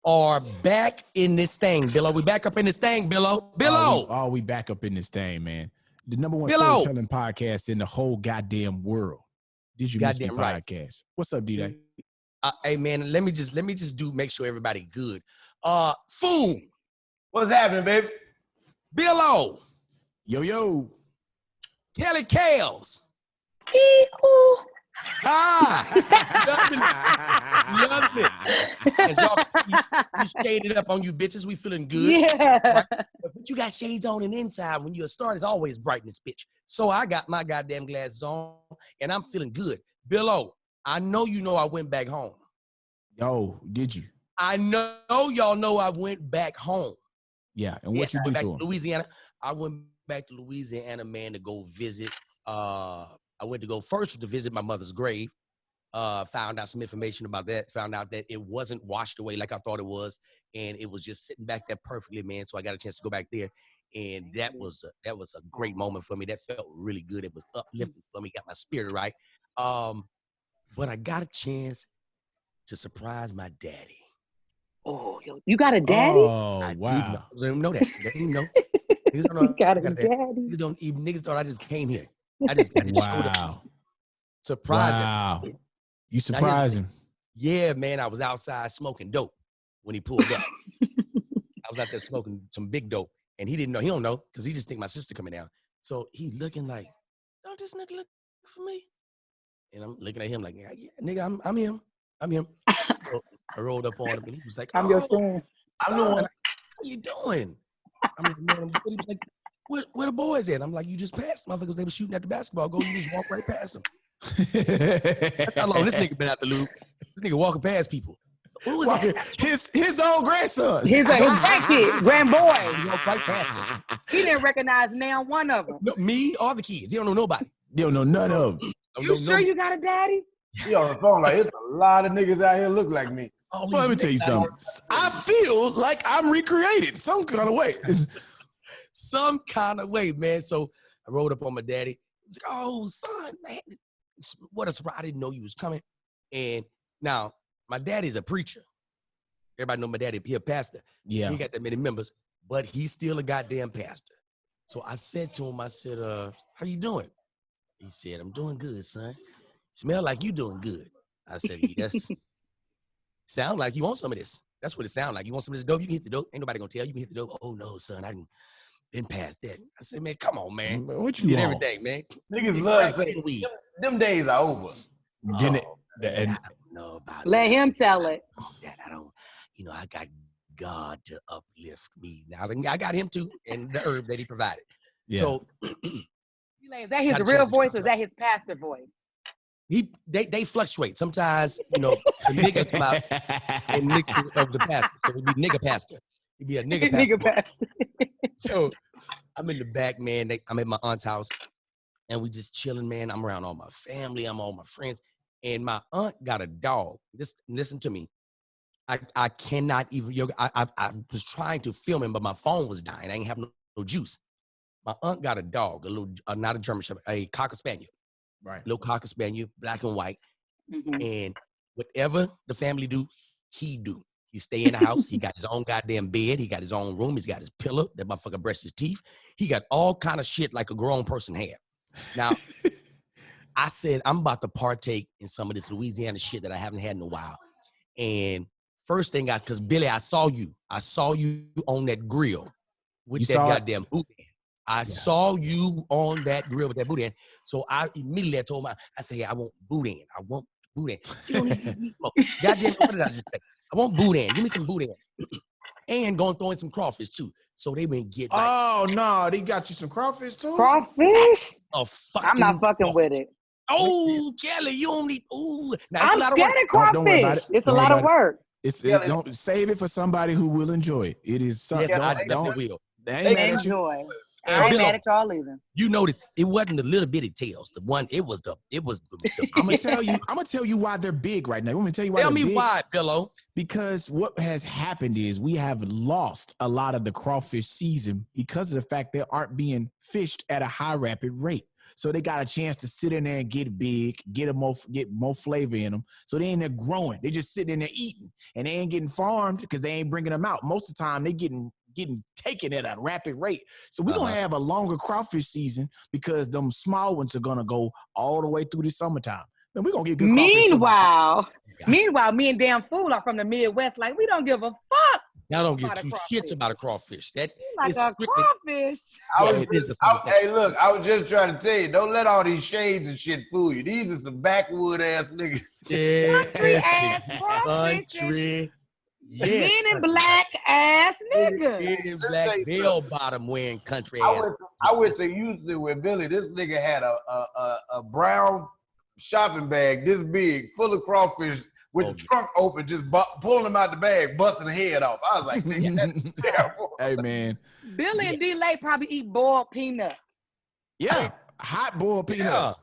are back in this thing, Billo. We back up in this thing, Billo. Billo. We back up in this thing, man. The number one Billo. storytelling podcast in the whole goddamn world. Did you miss me right. podcast? What's up, D-Day? Hey man, let me just make sure everybody good. Fool. What's happening, baby? Billo. Yo. Kelly Kellz. Love it. As y'all can see, we shaded up on you bitches. We feeling good. Yeah. Right? But you got shades on and inside. When you're a star, it's always bright in this bitch. So I got my goddamn glasses on, and I'm feeling good. Billo, I know you know I went back home. Yo, did you? I know y'all know I went back home. Yeah, and what you do to him? Louisiana. I went back to Louisiana, man, to go visit. I went to go first to visit my mother's grave. Found out some information about that. Found out that it wasn't washed away like I thought it was, and it was just sitting back there perfectly, man. So I got a chance to go back there, and that was a great moment for me. That felt really good. It was uplifting for me. Got my spirit right. But I got a chance to surprise my daddy. Oh, yo, you got a daddy? Oh, wow. I didn't know that. They didn't know. Niggas don't know. You got a daddy. Niggas thought I just came here. I just showed up. Surprised him. You surprised him. Yeah, man. I was outside smoking dope when he pulled up. I was out there smoking some big dope, and he didn't know. He don't know because he just think my sister coming down. So he looking like, don't this nigga look for me? And I'm looking at him like, yeah, nigga, I'm him. I'm him. So I rolled up on him, and he was like, I'm your son. I'm the one. What you doing? I'm like, man, he was like, where the boys at? I'm like, you just passed motherfuckers. They were shooting at the basketball goal. You just walk right past them. That's how long this nigga been out the loop. This nigga walking past people. Who was that? His own grandson. His grandkid, grand boy. He walked right past them. He didn't recognize now one of them. No, me or the kids. He don't know nobody. They don't know none of them. You sure you got a daddy? He on the phone like, it's a lot of niggas out here look like me. Well, let me tell you something. I feel like I'm recreated some kind of way. Some kind of way, man. So I rolled up on my daddy. He was like, oh, son, man. What a surprise. I didn't know you was coming. And now, my daddy's a preacher. Everybody know my daddy. He a pastor. Yeah. He ain't got that many members, but he's still a goddamn pastor. So I said to him, I said, how you doing? He said, I'm doing good, son. Smell like you doing good. I said, yes. Sound like you want some of this. That's what it sound like. You want some of this dope? You can hit the dope. Ain't nobody gonna tell you. You can hit the dope. Oh, no, son, I didn't pass that. I said, man, come on, man. What you did want? everything, man. Niggas love saying them days are over. I don't know about Let that. him tell it. That I don't, I got God to uplift me. Now I got him too, and the herb that he provided. Yeah. So Is that his real voice or is that his pastor voice? They fluctuate. Sometimes, the nigga come out and mix it of the pastor. So it'd be nigga pastor. He'd be a nigga pastor. Nigga pastor. So I'm in the back, man. I'm at my aunt's house, and we just chilling, man. I'm around all my family. I'm all my friends. And my aunt got a dog. Listen to me. I cannot even, I was trying to film him, but my phone was dying. I ain't have no juice. My aunt got a dog, not a German Shepherd, a Cocker Spaniel. Right. Little Cocker Spaniel, black and white. Mm-hmm. And whatever the family do, he do. He stay in the house. He got his own goddamn bed. He got his own room. He's got his pillow. That motherfucker brushes his teeth. He got all kind of shit like a grown person have. Now, I said, I'm about to partake in some of this Louisiana shit that I haven't had in a while. And first thing because Billy, I saw you on that grill with that goddamn boudin. I saw you on that grill with that boudin. So I immediately told I said, hey, I want boudin. I want boudin. You don't need to eat more. Goddamn, what did I just say? I want boudin. Give me some boudin. And going to throw in some crawfish too. So they been get like. Oh, no, they got you some crawfish too? Crawfish? Oh, I'm not fucking with it. Oh, Kelly, you don't need. Ooh, now, I'm scared of crawfish. Don't worry about it. It's a lot of work. Don't save it for somebody who will enjoy it. It is something. Yes, I definitely will. They enjoy. I ain't mad at y'all either. You notice it wasn't the little bitty tails. The one, it was the I'm gonna tell you why they're big right now. I'm gonna tell you why. Tell me why, Billo. Because what has happened is we have lost a lot of the crawfish season because of the fact they aren't being fished at a high rapid rate. So they got a chance to sit in there and get big, get more flavor in them. So they ain't there growing. They just sitting in there eating, and they ain't getting farmed because they ain't bringing them out. Most of the time, they getting taken at a rapid rate. So we're gonna have a longer crawfish season because them small ones are gonna go all the way through the summertime. And we're gonna get good crawfish. Meanwhile, me and damn fool are from the Midwest. Like, we don't give a fuck. Y'all don't give two shits about a crawfish. That like a crawfish. Hey, look, I was just trying to tell you, don't let all these shades and shit fool you. These are some backwood ass niggas. Yeah, country. Yes. Meaning black ass nigga. Meaning black bell bottom wearing country ass. I went to Houston with Billy. This nigga had a brown shopping bag this big, full of crawfish, with the trunk open, just pulling them out the bag, busting the head off. I was like, nigga, that's terrible. Hey, man. Billy and D-Lay probably eat boiled peanuts. Yeah, hot boiled peanuts.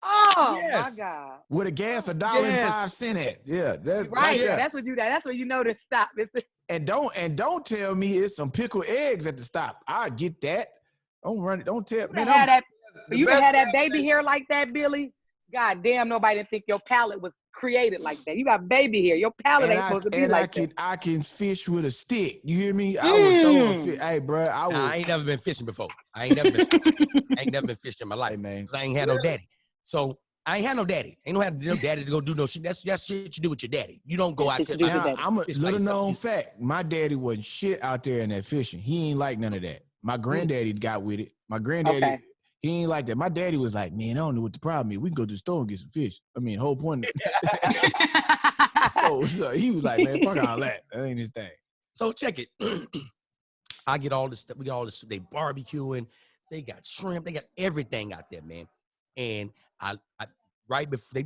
Oh, my God. With a gas $1.05 at. Yeah, that's right. Yeah. That's what you know to stop. And don't tell me it's some pickled eggs at the stop. I get that. Don't run it. Don't tell me. You done had that baby hair like that, Billy. God damn, nobody didn't think your palate was created like that. You got baby hair. Your palate ain't supposed to be like that. I can fish with a stick. You hear me? I would throw a fish. Hey, bro. I ain't never been fishing before. I ain't never been fishing in my life, man. Because I ain't had no daddy. So I ain't had no daddy. Ain't no daddy to go do no shit. That's shit you do with your daddy. You don't go out there. I'm a little known fact. My daddy wasn't shit out there in that fishing. He ain't like none of that. My granddaddy got with it. My granddaddy, he ain't like that. My daddy was like, man, I don't know what the problem is. We can go to the store and get some fish. I mean, whole point. so he was like, man, fuck all that. That ain't his thing. So check it. I get all this stuff. We got all this. They barbecuing. They got shrimp. They got everything out there, man. And I right before they,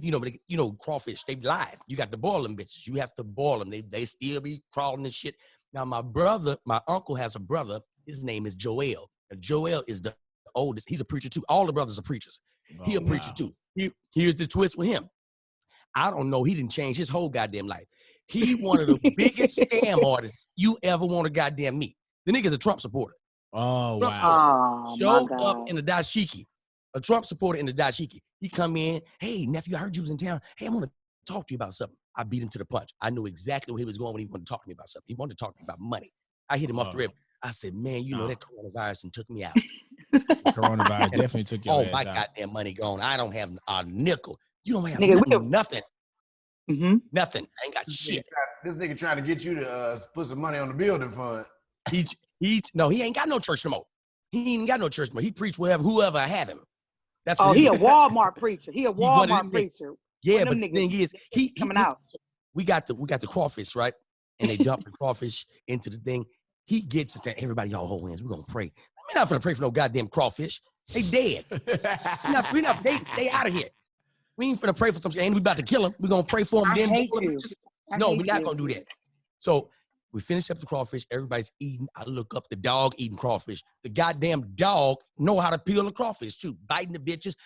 crawfish, they live. You got to boil them bitches. You have to boil them. They still be crawling and shit. Now my uncle has a brother. His name is Joel. And Joel is the oldest. He's a preacher too. All the brothers are preachers. He a preacher too. Here's the twist with him. I don't know. He didn't change his whole goddamn life. He one of the biggest scam artists you ever want to goddamn meet. The nigga's a Trump supporter. Oh, wow. Showed up in the dashiki. A Trump supporter in the dashiki. He come in, hey, nephew, I heard you was in town. Hey, I want to talk to you about something. I beat him to the punch. I knew exactly where he was going when he wanted to talk to me about something. He wanted to talk to me about money. I hit him off the rib. I said, man, that coronavirus and took me out. Coronavirus definitely took your ass my out. goddamn money gone. I don't have a nickel. You don't have nothing. Mm-hmm. Nothing. I ain't got shit. This nigga trying to get you to put some money on the building fund. He ain't got no church no more. He ain't got no church no more. He preach whoever I have him. That's he a Walmart preacher. He a Walmart preacher. Yeah, but the thing is, he coming out. We got the crawfish, right? And they dump the crawfish into the thing. He gets it to everybody, y'all hold hands. We're gonna pray. We're not gonna pray for no goddamn crawfish. They dead. They out of here. We ain't finna pray for some shit. Ain't we about to kill them? We're gonna pray for them. No, we're not gonna do that. So we finish up the crawfish. Everybody's eating. I look up the dog eating crawfish. The goddamn dog know how to peel the crawfish too. Biting the bitches,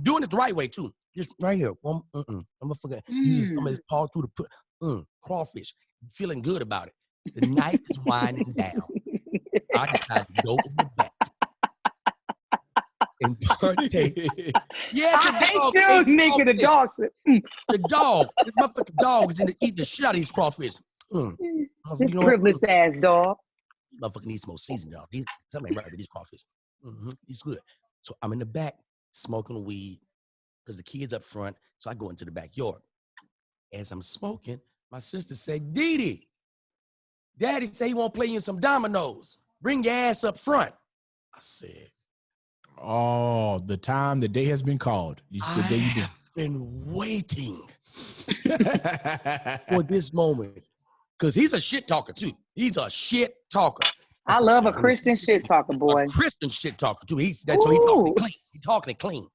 doing it the right way too. Just right here. I'm gonna forget. I'm gonna paw through the crawfish. Feeling good about it. The night is winding down. I decided to go in the back and partake. Yeah, I hate you, nigga. The dog said, The motherfucking dog is eating the shit out of these crawfish. Privileged ass dog. Motherfucker needs some more seasoning, dog. Something ain't right with these crawfish. He's good. So I'm in the back smoking weed because the kids up front. So I go into the backyard. As I'm smoking, my sister said, Dee, Daddy say he won't play you some dominoes. Bring your ass up front. I said, oh, the day has been called. I've been waiting for this moment. Because he's a shit talker, too. He's a shit talker. I love a Christian shit talker, boy. A Christian shit talker, too. So he talking clean. He talking clean.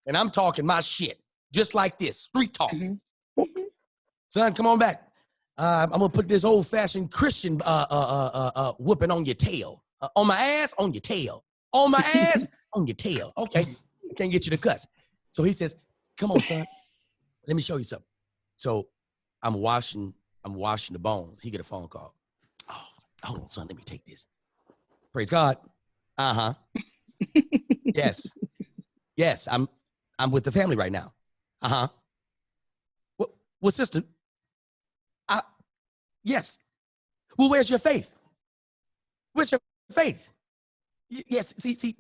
And I'm talking my shit. Just like this. Street talk. Son, come on back. I'm going to put this old-fashioned Christian whooping on your tail. On my ass, on your tail. On my ass, on your tail. Okay. Can't get you to cuss. So he says, come on, son. Let me show you something. So I'm washing the bones. He get a phone call. Oh, hold on, son. Let me take this. Praise God. Yes. Yes, I'm with the family right now. Uh-huh. Well, sister, yes. Well, where's your faith? Where's your faith? Yes, see,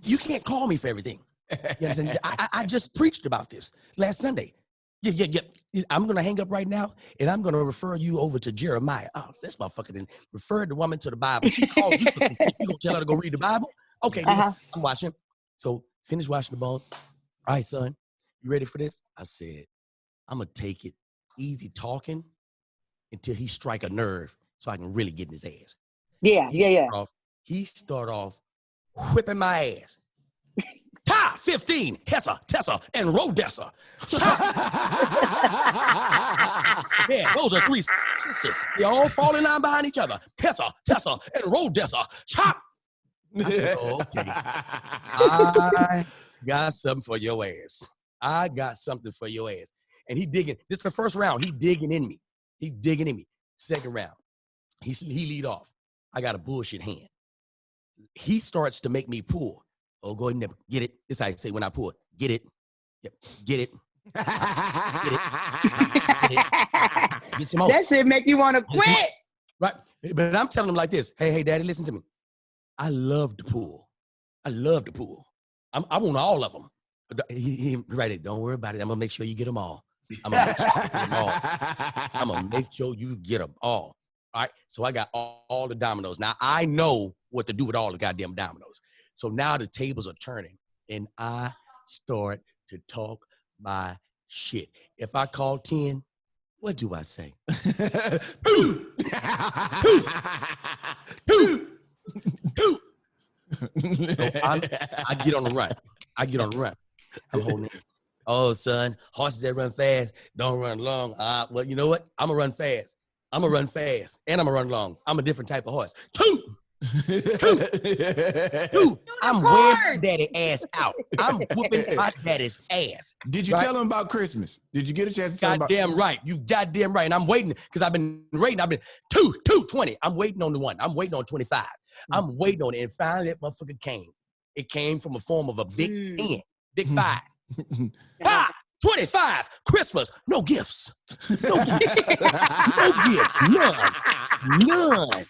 you can't call me for everything. You understand? I just preached about this last Sunday. Yeah. I'm going to hang up right now, and I'm going to refer you over to Jeremiah. Oh, this motherfucker then referred the woman to the Bible. She called you for some shit. You going to tell her to go read the Bible? Okay, I'm watching. So finish watching the ball. All right, son, you ready for this? I said, I'm going to take it easy talking until he strike a nerve so I can really get in his ass. He start off whipping my ass. Ha! 15, Hessa, Tessa, and Rodessa. Yeah, those are 3 sisters. They all falling down behind each other. Hessa, Tessa, and Rodessa. Chop! I said, okay. I got something for your ass. I got something for your ass. And he digging. This is the first round. He digging in me. Second round. He lead off. I got a bullshit hand. He starts to make me pull. Oh, go ahead and get it. This is how I say when I pull it. Get it. Yep. Get it. Get it. Get some more. That shit make you want to quit. Right. But I'm telling him like this. Hey, daddy, listen to me. I love to pull. I want all of them. He right. Don't worry about it. I'm going to make sure you get them all. I'm going to make sure you get them all. All right. So I got all the dominoes. Now I know what to do with all the goddamn dominoes. So now the tables are turning and I start to talk my shit. If I call 10, what do I say? Two. So I get on the run. I'm holding it. Oh, son, horses that run fast don't run long. Well, you know what? I'm going to run fast. And I'm going to run long. I'm a different type of horse. Two. I'm wearing my daddy ass out. I'm whooping my daddy's ass. Did you tell him about Christmas? Did you get a chance to tell him about? Goddamn right. You goddamn right. And I'm waiting because I've been waiting. I've been 220. I'm waiting on the one. I'm waiting on 25. I'm waiting on it. And finally that motherfucker came. It came from a form of a big 10, big 5. Ha! 25, Christmas, no gifts. No gifts. None.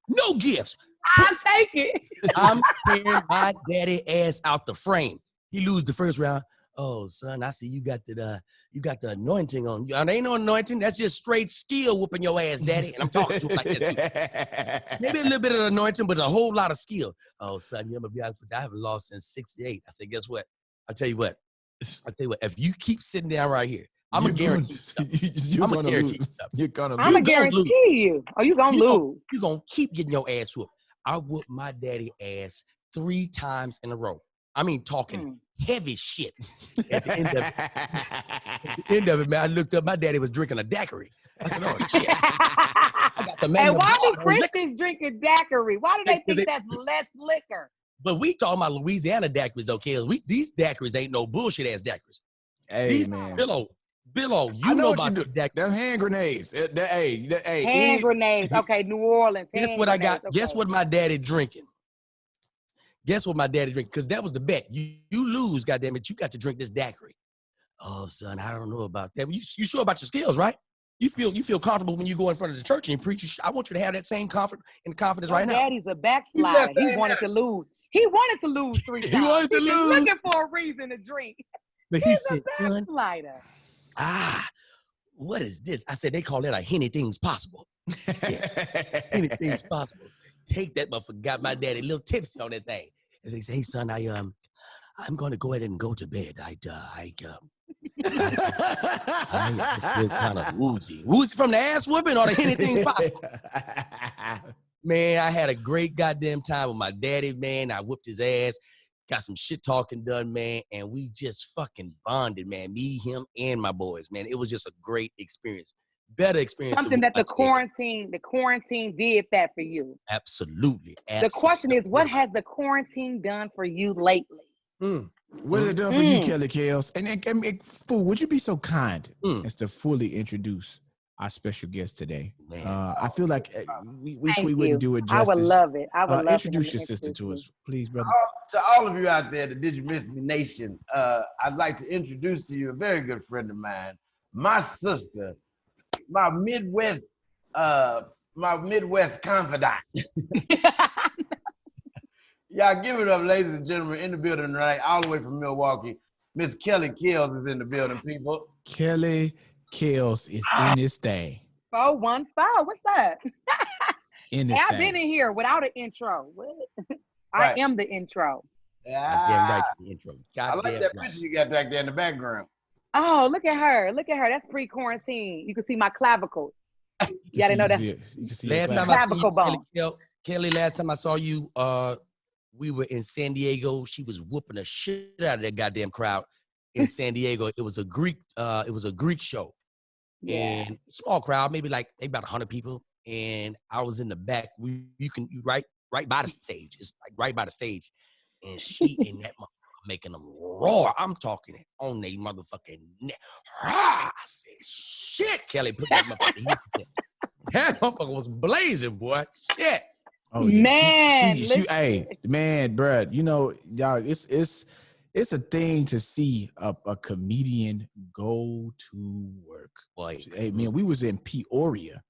No gifts. I'll take it. I'm tearing my daddy ass out the frame. He lose the first round. Oh, son, I see you got the anointing on you. There ain't no anointing. That's just straight skill whooping your ass, daddy. And I'm talking to him like that too. Maybe a little bit of anointing, but a whole lot of skill. Oh, son, you know, I'm gonna be honest with you. I haven't lost since '68. I said, guess what? I'll tell you what. If you keep sitting down right here, I'm gonna guarantee you. I'm gonna guarantee you. I'm gonna guarantee you. Oh, you gonna lose. You gonna keep getting your ass whooped. I whooped my daddy ass 3 times in a row. I mean, talking heavy shit. At the end of it, man, I looked up. My daddy was drinking a daiquiri. I said, "Oh shit!" I got the man. And why do Christians drinking daiquiri? Why do they think that's less liquor? But we talking about Louisiana daiquiris though, Kells. These daiquiris ain't no bullshit ass daiquiris. Hey, these, man. Billo, you know about the daiquiris. Them hand grenades. Hand grenades. Okay, New Orleans. Guess what I got? Okay. Guess what my daddy drinking? Because that was the bet. You lose, goddamn it. You got to drink this daiquiri. Oh, son, I don't know about that. You sure about your skills, right? You feel comfortable when you go in front of the church and preach. I want you to have that same confidence right now. Daddy's a backslider. He wanted to lose. He wanted to lose 3 times. He wanted to lose. Looking for a reason to drink. But He's a backslider. What is this? I said, they call that a anything's possible. Yeah. Anything's possible. Take that motherfucker, got my daddy a little tipsy on that thing. And they say, hey, son, I'm going to go ahead and go to bed. I feel kind of woozy. Woozy from the ass whooping or the anything possible? Man, I had a great goddamn time with my daddy, man. I whooped his ass, got some shit talking done, man, and we just fucking bonded, man. Me, him, and my boys, man. It was just a great experience. Better experience. Something that the quarantine did that for you. Absolutely. The question is, what has the quarantine done for you lately? What has it done for you, Kelly Kellz? And fool, would you be so kind as to fully introduce our special guest today. Man. I feel like we Thank wouldn't you. do it I justice. would love it. I would love introduce to your sister to us, please, brother. To all of you out there, the Did You Miss Me Nation, I'd like to introduce to you a very good friend of mine, my sister, my Midwest confidant. Y'all give it up, ladies and gentlemen, in the building tonight, all the way from Milwaukee. Miss Kelly Kellz is in the building, people. Kelly Kellz is in this thing. 415. What's up? In this I've thing. been in here without an intro. What? Right. I am the intro. Goddamn right to the intro. I like that right. picture you got back there in the background. Oh, look at her. Look at her. That's pre-quarantine. You can see my clavicles. You gotta know that. You can see Last your time I clavicle. seen Clavicle you, bone. Kelly, last time I saw you, we were in San Diego. She was whooping the shit out of that goddamn crowd in San Diego. It was a Greek show. Yeah. And small crowd, maybe about 100 people. And I was in the back. You right by the stage. It's like right by the stage. And she in that motherfucker making them roar. I'm talking on they motherfucking neck. I said, shit, Kelly, put that motherfucker here. That motherfucker was blazing, boy. Shit. Oh, yeah. Man, hey, man, bruh, you know, y'all, it's a thing to see a comedian go to work. Boy, Hey, man, we was in Peoria.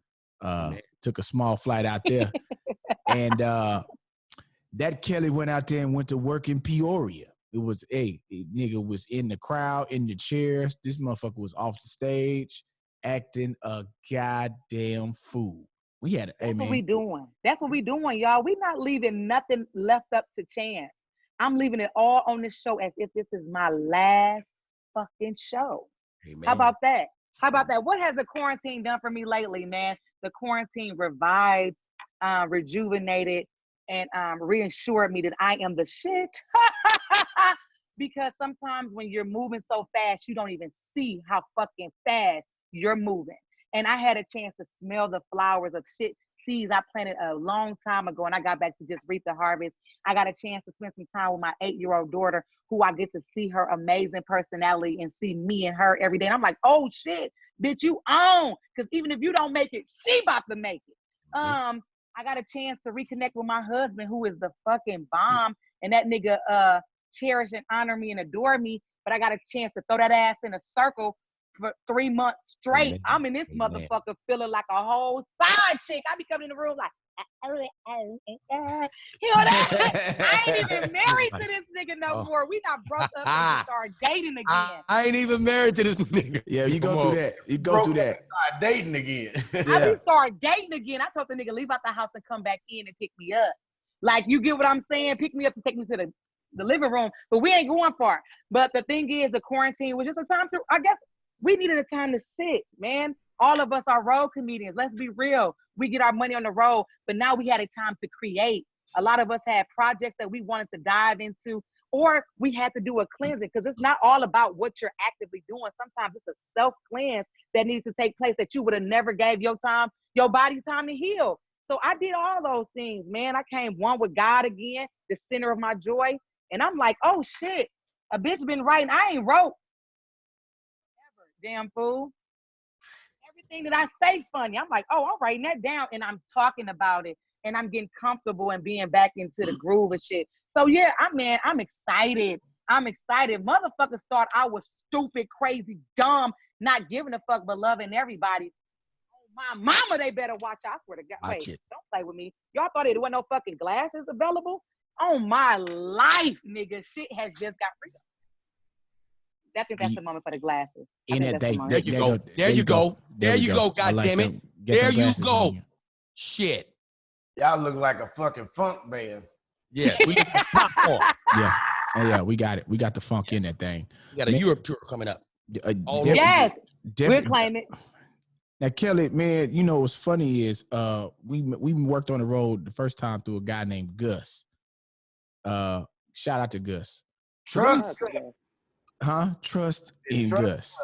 Took a small flight out there. And that Kelly went out there and went to work in Peoria. It was nigga was in the crowd, in the chairs. This motherfucker was off the stage acting a goddamn fool. We had That's what we doing. That's what we doing, y'all. We not leaving nothing left up to chance. I'm leaving it all on this show as if this is my last fucking show. Amen. How about that? How about that? What has the quarantine done for me lately, man? The quarantine revived, rejuvenated, and reassured me that I am the shit. Because sometimes when you're moving so fast, you don't even see how fucking fast you're moving. And I had a chance to smell the flowers of seeds I planted a long time ago, and I got back to just reap the harvest. I got a chance to spend some time with my 8-year-old daughter, who I get to see her amazing personality and see me and her every day. And I'm like, oh shit, bitch, you on. Because even if you don't make it, she about to make it. I got a chance to reconnect with my husband, who is the fucking bomb. And that nigga cherish and honor me and adore me. But I got a chance to throw that ass in a circle for 3 months straight. Amen. I'm in this motherfucker feeling like a whole side chick. I be coming in the room like, you know that? I ain't even married to this nigga no more. We not broke up and start dating again. I ain't even married to this nigga. Yeah, you go through that. You go through that. Start dating again. I just started dating again. I told the nigga, leave out the house and come back in and pick me up. Like, you get what I'm saying? Pick me up and take me to the living room. But we ain't going far. But the thing is, the quarantine was just a time to, I guess, we needed a time to sit, man. All of us are road comedians. Let's be real. We get our money on the road, but now we had a time to create. A lot of us had projects that we wanted to dive into, or we had to do a cleansing, because it's not all about what you're actively doing. Sometimes it's a self-cleanse that needs to take place that you would have never gave your body time to heal. So I did all those things, man. I came one with God again, the center of my joy. And I'm like, oh shit, a bitch been writing. I ain't wrote. Damn fool. Everything that I say funny. I'm like, oh, I'm writing that down and I'm talking about it and I'm getting comfortable and being back into the groove and shit. So yeah, I'm excited. I'm excited. Motherfuckers thought I was stupid, crazy, dumb, not giving a fuck, but loving everybody. Oh, my mama, they better watch out. I swear to God. Wait, don't play with me. Y'all thought there wasn't no fucking glasses available? On my life, nigga, shit has just got real. I think that's the moment for the glasses. There you go. There you go. God damn it. There you go. Shit. Y'all look like a fucking funk band. Yeah. We popcorn. Yeah, we got it. We got the funk in that thing. We got a Europe tour coming up. Yes. We'll claim it. Now, Kelly, man, you know what's funny is we worked on the road the first time through a guy named Gus. Shout out to Gus. Trust in Gus.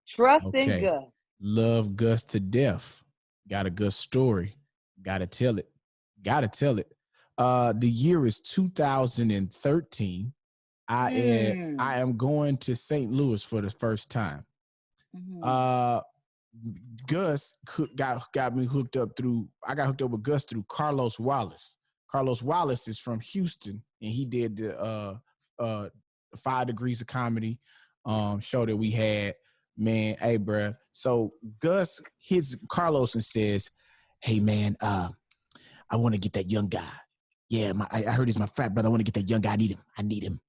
Trust in Gus. Love Gus to death. Got a Gus story. Gotta tell it. The year is 2013. I am going to St. Louis for the first time. Gus got me hooked up through. I got hooked up with Gus through Carlos Wallace. Carlos Wallace is from Houston, and he did the 5 Degrees of Comedy show that we had. Man, hey, bruh. So Gus hits Carlos and says, "Hey, man, I want to get that young guy. Yeah, I heard he's my frat brother. I want to get that young guy. I need him.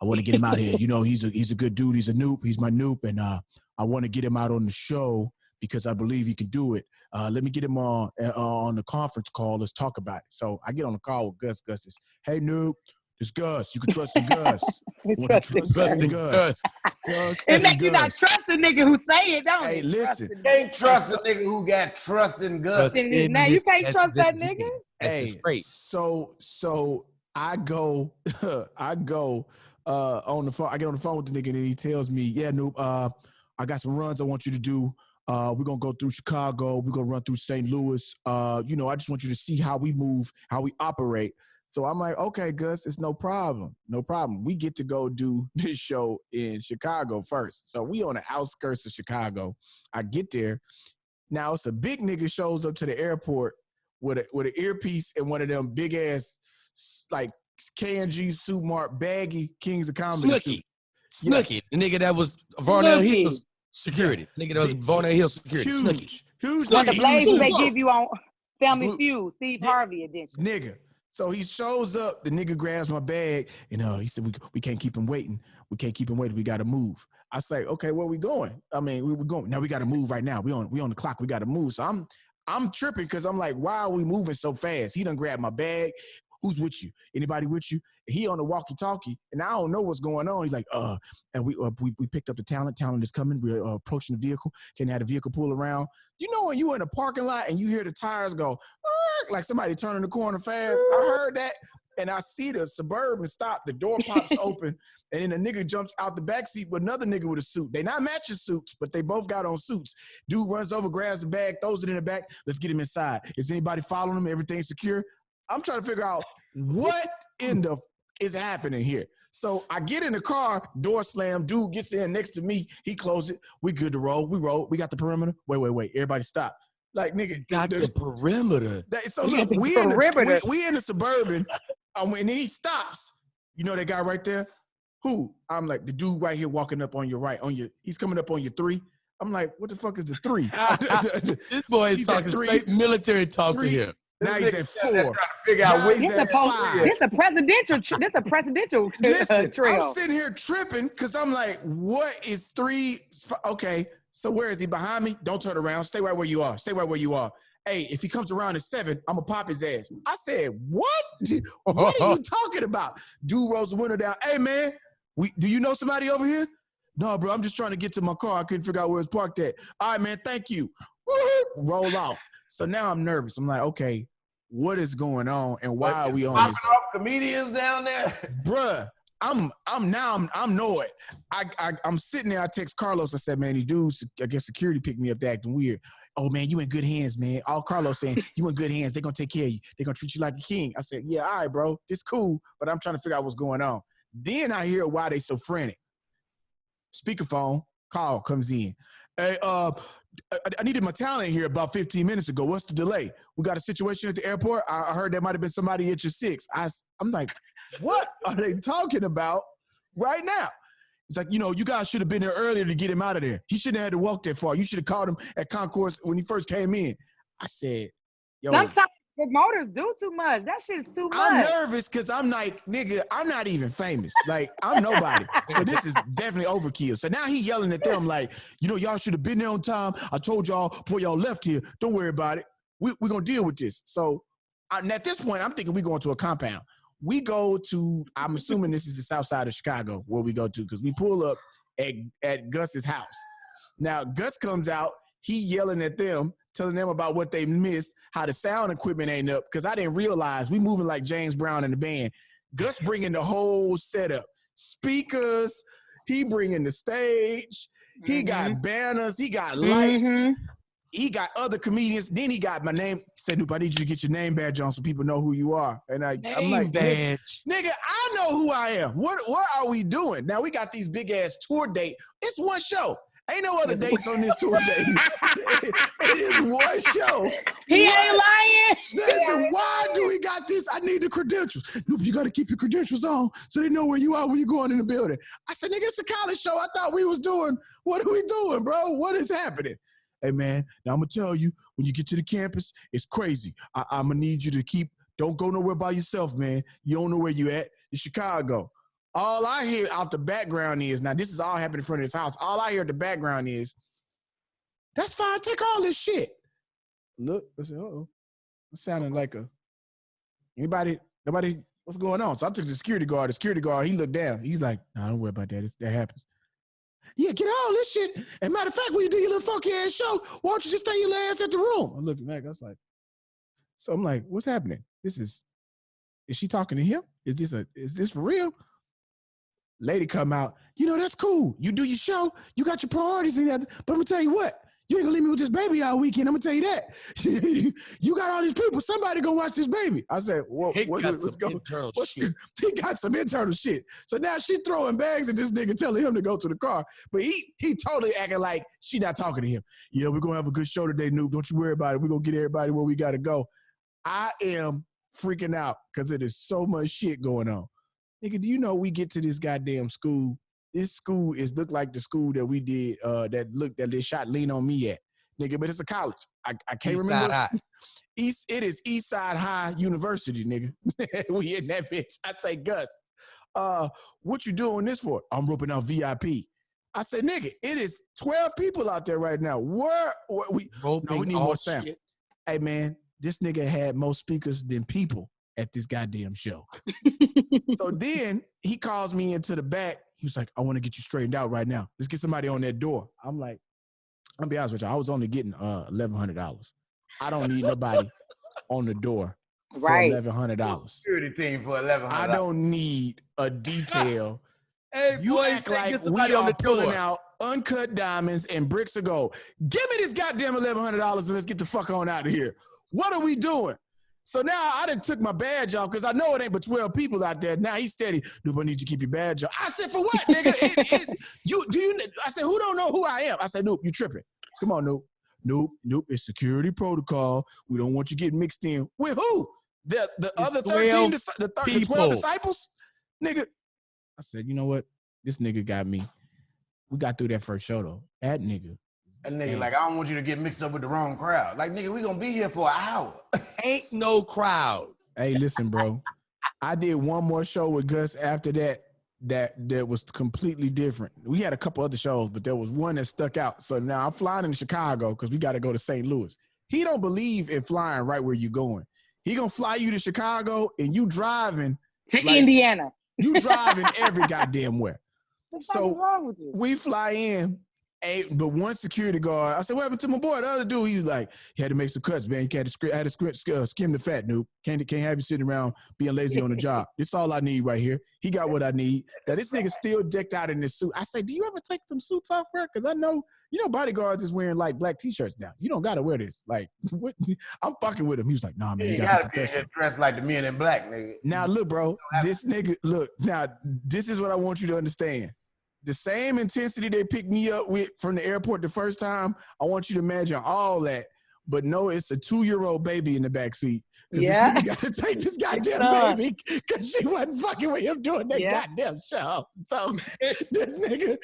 I want to get him out here. You know, he's a good dude. He's a noob. He's my noob, and I want to get him out on the show because I believe he can do it. Let me get him on the conference call. Let's talk about it." So I get on the call with Gus. Gus says, "Hey, noob, it's Gus. You can trust in Gus. Gus. It make you not trust the nigga who say it, don't Hey, it? listen. Can't trust a nigga who got trust in Gus. Now you can't trust that nigga. Hey, straight. So I go on the phone. I get on the phone with the nigga and he tells me, "Yeah, noob, I got some runs I want you to do. We're gonna go through Chicago. We're gonna run through St. Louis. I just want you to see how we move, how we operate." So I'm like, "Okay, Gus, it's no problem. No problem. We get to go do this show in Chicago first." So we on the outskirts of Chicago. I get there. Now it's a big nigga shows up to the airport with an earpiece and one of them big ass like K&G suit mark baggy Kings of Comedy. Snooki. The nigga that was Varnell Hill's security. Nigga that was Varnell Hill's security. Huge. Like the blazers they give you on Family Feud, Steve Harvey edition. Nigga. So he shows up, the nigga grabs my bag, and he said, we can't keep him waiting. We can't keep him waiting. We got to move. I say, "Okay, where we going?" I mean, we're going. Now we got to move right now. We on the clock. We got to move. So I'm tripping because I'm like, why are we moving so fast? He done grabbed my bag. "Who's with you? Anybody with you?" He on the walkie-talkie, and I don't know what's going on. He's like, and we picked up the talent. Talent is coming. We're approaching the vehicle. Can have the vehicle pull around? You know when you in a parking lot and you hear the tires go, like somebody turning the corner fast? I heard that, and I see the Suburban stop. The door pops open, and then a nigga jumps out the backseat with another nigga with a suit. They not matching suits, but they both got on suits. Dude runs over, grabs the bag, throws it in the back. Let's get him inside. Is anybody following him? Everything's secure? I'm trying to figure out what in the is happening here. So I get in the car, door slam, dude gets in next to me, he closes it. We good to roll. We roll. We got the perimeter. Wait. Everybody stop. Like, nigga. Got the perimeter. So look, we in the Suburban, and then he stops. You know that guy right there? Who? I'm like, the dude right here walking up on your right, he's coming up on your 3. I'm like, what the fuck is the 3? This boy is talking straight military talk to him. Now he's at 4. Trying to figure out what This a presidential Listen, trail. I'm sitting here tripping because I'm like, what is 3? Okay, so where is he? Behind me? Don't turn around. Stay right where you are. Hey, if he comes around at 7, I'm going to pop his ass. I said, what? What are you talking about? Dude rolls the window down. Hey, man, do you know somebody over here? No, bro, I'm just trying to get to my car. I couldn't figure out where it's parked at. All right, man, thank you. Roll off. So now I'm nervous. I'm like, okay, what is going on and why are we on this? Comedians down there? Bruh, I'm annoyed. I'm sitting there. I text Carlos. I said, "Man, these dudes, I guess security picked me up. They're acting weird." "Oh, man, you in good hands, man." All Carlos saying, "You in good hands. They're going to take care of you. They're going to treat you like a king." I said, "Yeah, all right, bro. It's cool." But I'm trying to figure out what's going on. Then I hear why they so frantic. Speakerphone call comes in. "Hey, I needed my talent here about 15 minutes ago. What's the delay? We got a situation at the airport. I heard there might have been somebody at your 6. I'm like, what are they talking about right now? It's like, you guys should have been there earlier to get him out of there. He shouldn't have had to walk that far. You should have called him at Concourse when he first came in. I said, yo. Sometimes promoters do too much. That shit's too much. I'm nervous because I'm like, nigga, I'm not even famous. Like, I'm nobody. So this is definitely overkill. So now he yelling at them like, y'all should have been there on time. I told y'all before y'all left here. Don't worry about it. We're going to deal with this. So at this point, I'm thinking we're going to a compound. We go to, I'm assuming this is the south side of Chicago where we go to because we pull up at Gus's house. Now, Gus comes out. He yelling at them, telling them about what they missed, how the sound equipment ain't up, because I didn't realize we moving like James Brown in the band. Gus bringing the whole setup. Speakers, he bringing the stage, he got banners, he got lights, he got other comedians, then he got my name. He said, "Noop, I need you to get your name badge on so people know who you are." And I'm like, badge. Nigga, I know who I am. What are we doing? Now we got these big ass tour date. It's one show. Ain't no other dates on this tour date. It is one show. He ain't lying. Listen, why do we got this? I need the credentials. Nope, you got to keep your credentials on so they know where you are when you're going in the building. I said, nigga, it's a college show. I thought we was doing. What are we doing, bro? What is happening? Hey, man, now I'm going to tell you, when you get to the campus, it's crazy. I'm going to need you to don't go nowhere by yourself, man. You don't know where you at. It's Chicago. All I hear out the background is, now this is all happening in front of his house. All I hear at the background is, that's fine, take all this shit. Look, I said, uh-oh. It sounded like nobody, what's going on? So I took the security guard. The security guard, he looked down. He's like, nah, don't worry about that. That happens. Yeah, get all this shit. And matter of fact, when you do your little funky ass show, why don't you just stay your ass at the room? I'm looking back, I was like, so I'm like, what's happening? Is she talking to him? Is this for real? Lady come out, that's cool. You do your show, you got your priorities in there. But I'm gonna tell you what, you ain't gonna leave me with this baby all weekend. I'm gonna tell you that. You got all these people, somebody gonna watch this baby. I said, what's going on? He got some internal shit. So now she throwing bags at this nigga, telling him to go to the car. But he totally acting like she not talking to him. Yeah, we're gonna have a good show today, Noob. Don't you worry about it. We're gonna get everybody where we gotta go. I am freaking out because it is so much shit going on. Nigga, do you know we get to this goddamn school? This school look like the school that we did that they shot Lean on Me at. Nigga, but it's a college. I can't remember. It is Eastside High University, nigga. We in that bitch. I say, Gus, what you doing this for? I'm roping out VIP. I said, nigga, it is 12 people out there right now. We need more sound. Shit. Hey man, this nigga had more speakers than people at this goddamn show. So then he calls me into the back. He was like, I want to get you straightened out right now. Let's get somebody on that door. I'm like, I'll be honest with you. I was only getting $1,100. I don't need nobody on the door for $1,100. Security team for $1,100. I don't need a detail. Hey, you boy, act like we are pulling out uncut diamonds and bricks of gold. Give me this goddamn $1,100 and let's get the fuck on out of here. What are we doing? So now I done took my badge off because I know it ain't but 12 people out there. Now he's steady. Dude, I need you to keep your badge off. I said, for what, nigga? I said, who don't know who I am? I said, Nope, you tripping. Come on, Nope. Nope. It's security protocol. We don't want you getting mixed in. With who? The other 13, the 12 disciples? Nigga. I said, you know what? This nigga got me. We got through that first show, though. That nigga, like, I don't want you to get mixed up with the wrong crowd. Like, nigga, we gonna be here for an hour. Ain't no crowd. Hey, listen, bro. I did one more show with Gus after that was completely different. We had a couple other shows, but there was one that stuck out. So now I'm flying into Chicago because we got to go to St. Louis. He don't believe in flying right where you're going. He gonna fly you to Chicago and you driving to Indiana. You driving every goddamn where. So wrong with you? We fly in. But one security guard, I said, what happened to my boy? The other dude, he was like, he had to make some cuts, man. You had to skim the fat, dude. Can't have you sitting around being lazy on the job. This all I need right here. He got what I need. Now, this nigga still decked out in this suit. I say, do you ever take them suits off, bro? Because I know, bodyguards is wearing, like, black T-shirts now. You don't got to wear this. Like, what? I'm fucking with him. He was like, nah, man, you got to be dressed like the men in black, nigga. Now, look, bro, this is what I want you to understand. The same intensity they picked me up with from the airport the first time, I want you to imagine all that. But no, it's a 2-year-old baby in the backseat. Yeah. This nigga got to take this goddamn baby because she wasn't fucking with him doing that goddamn show. So this nigga,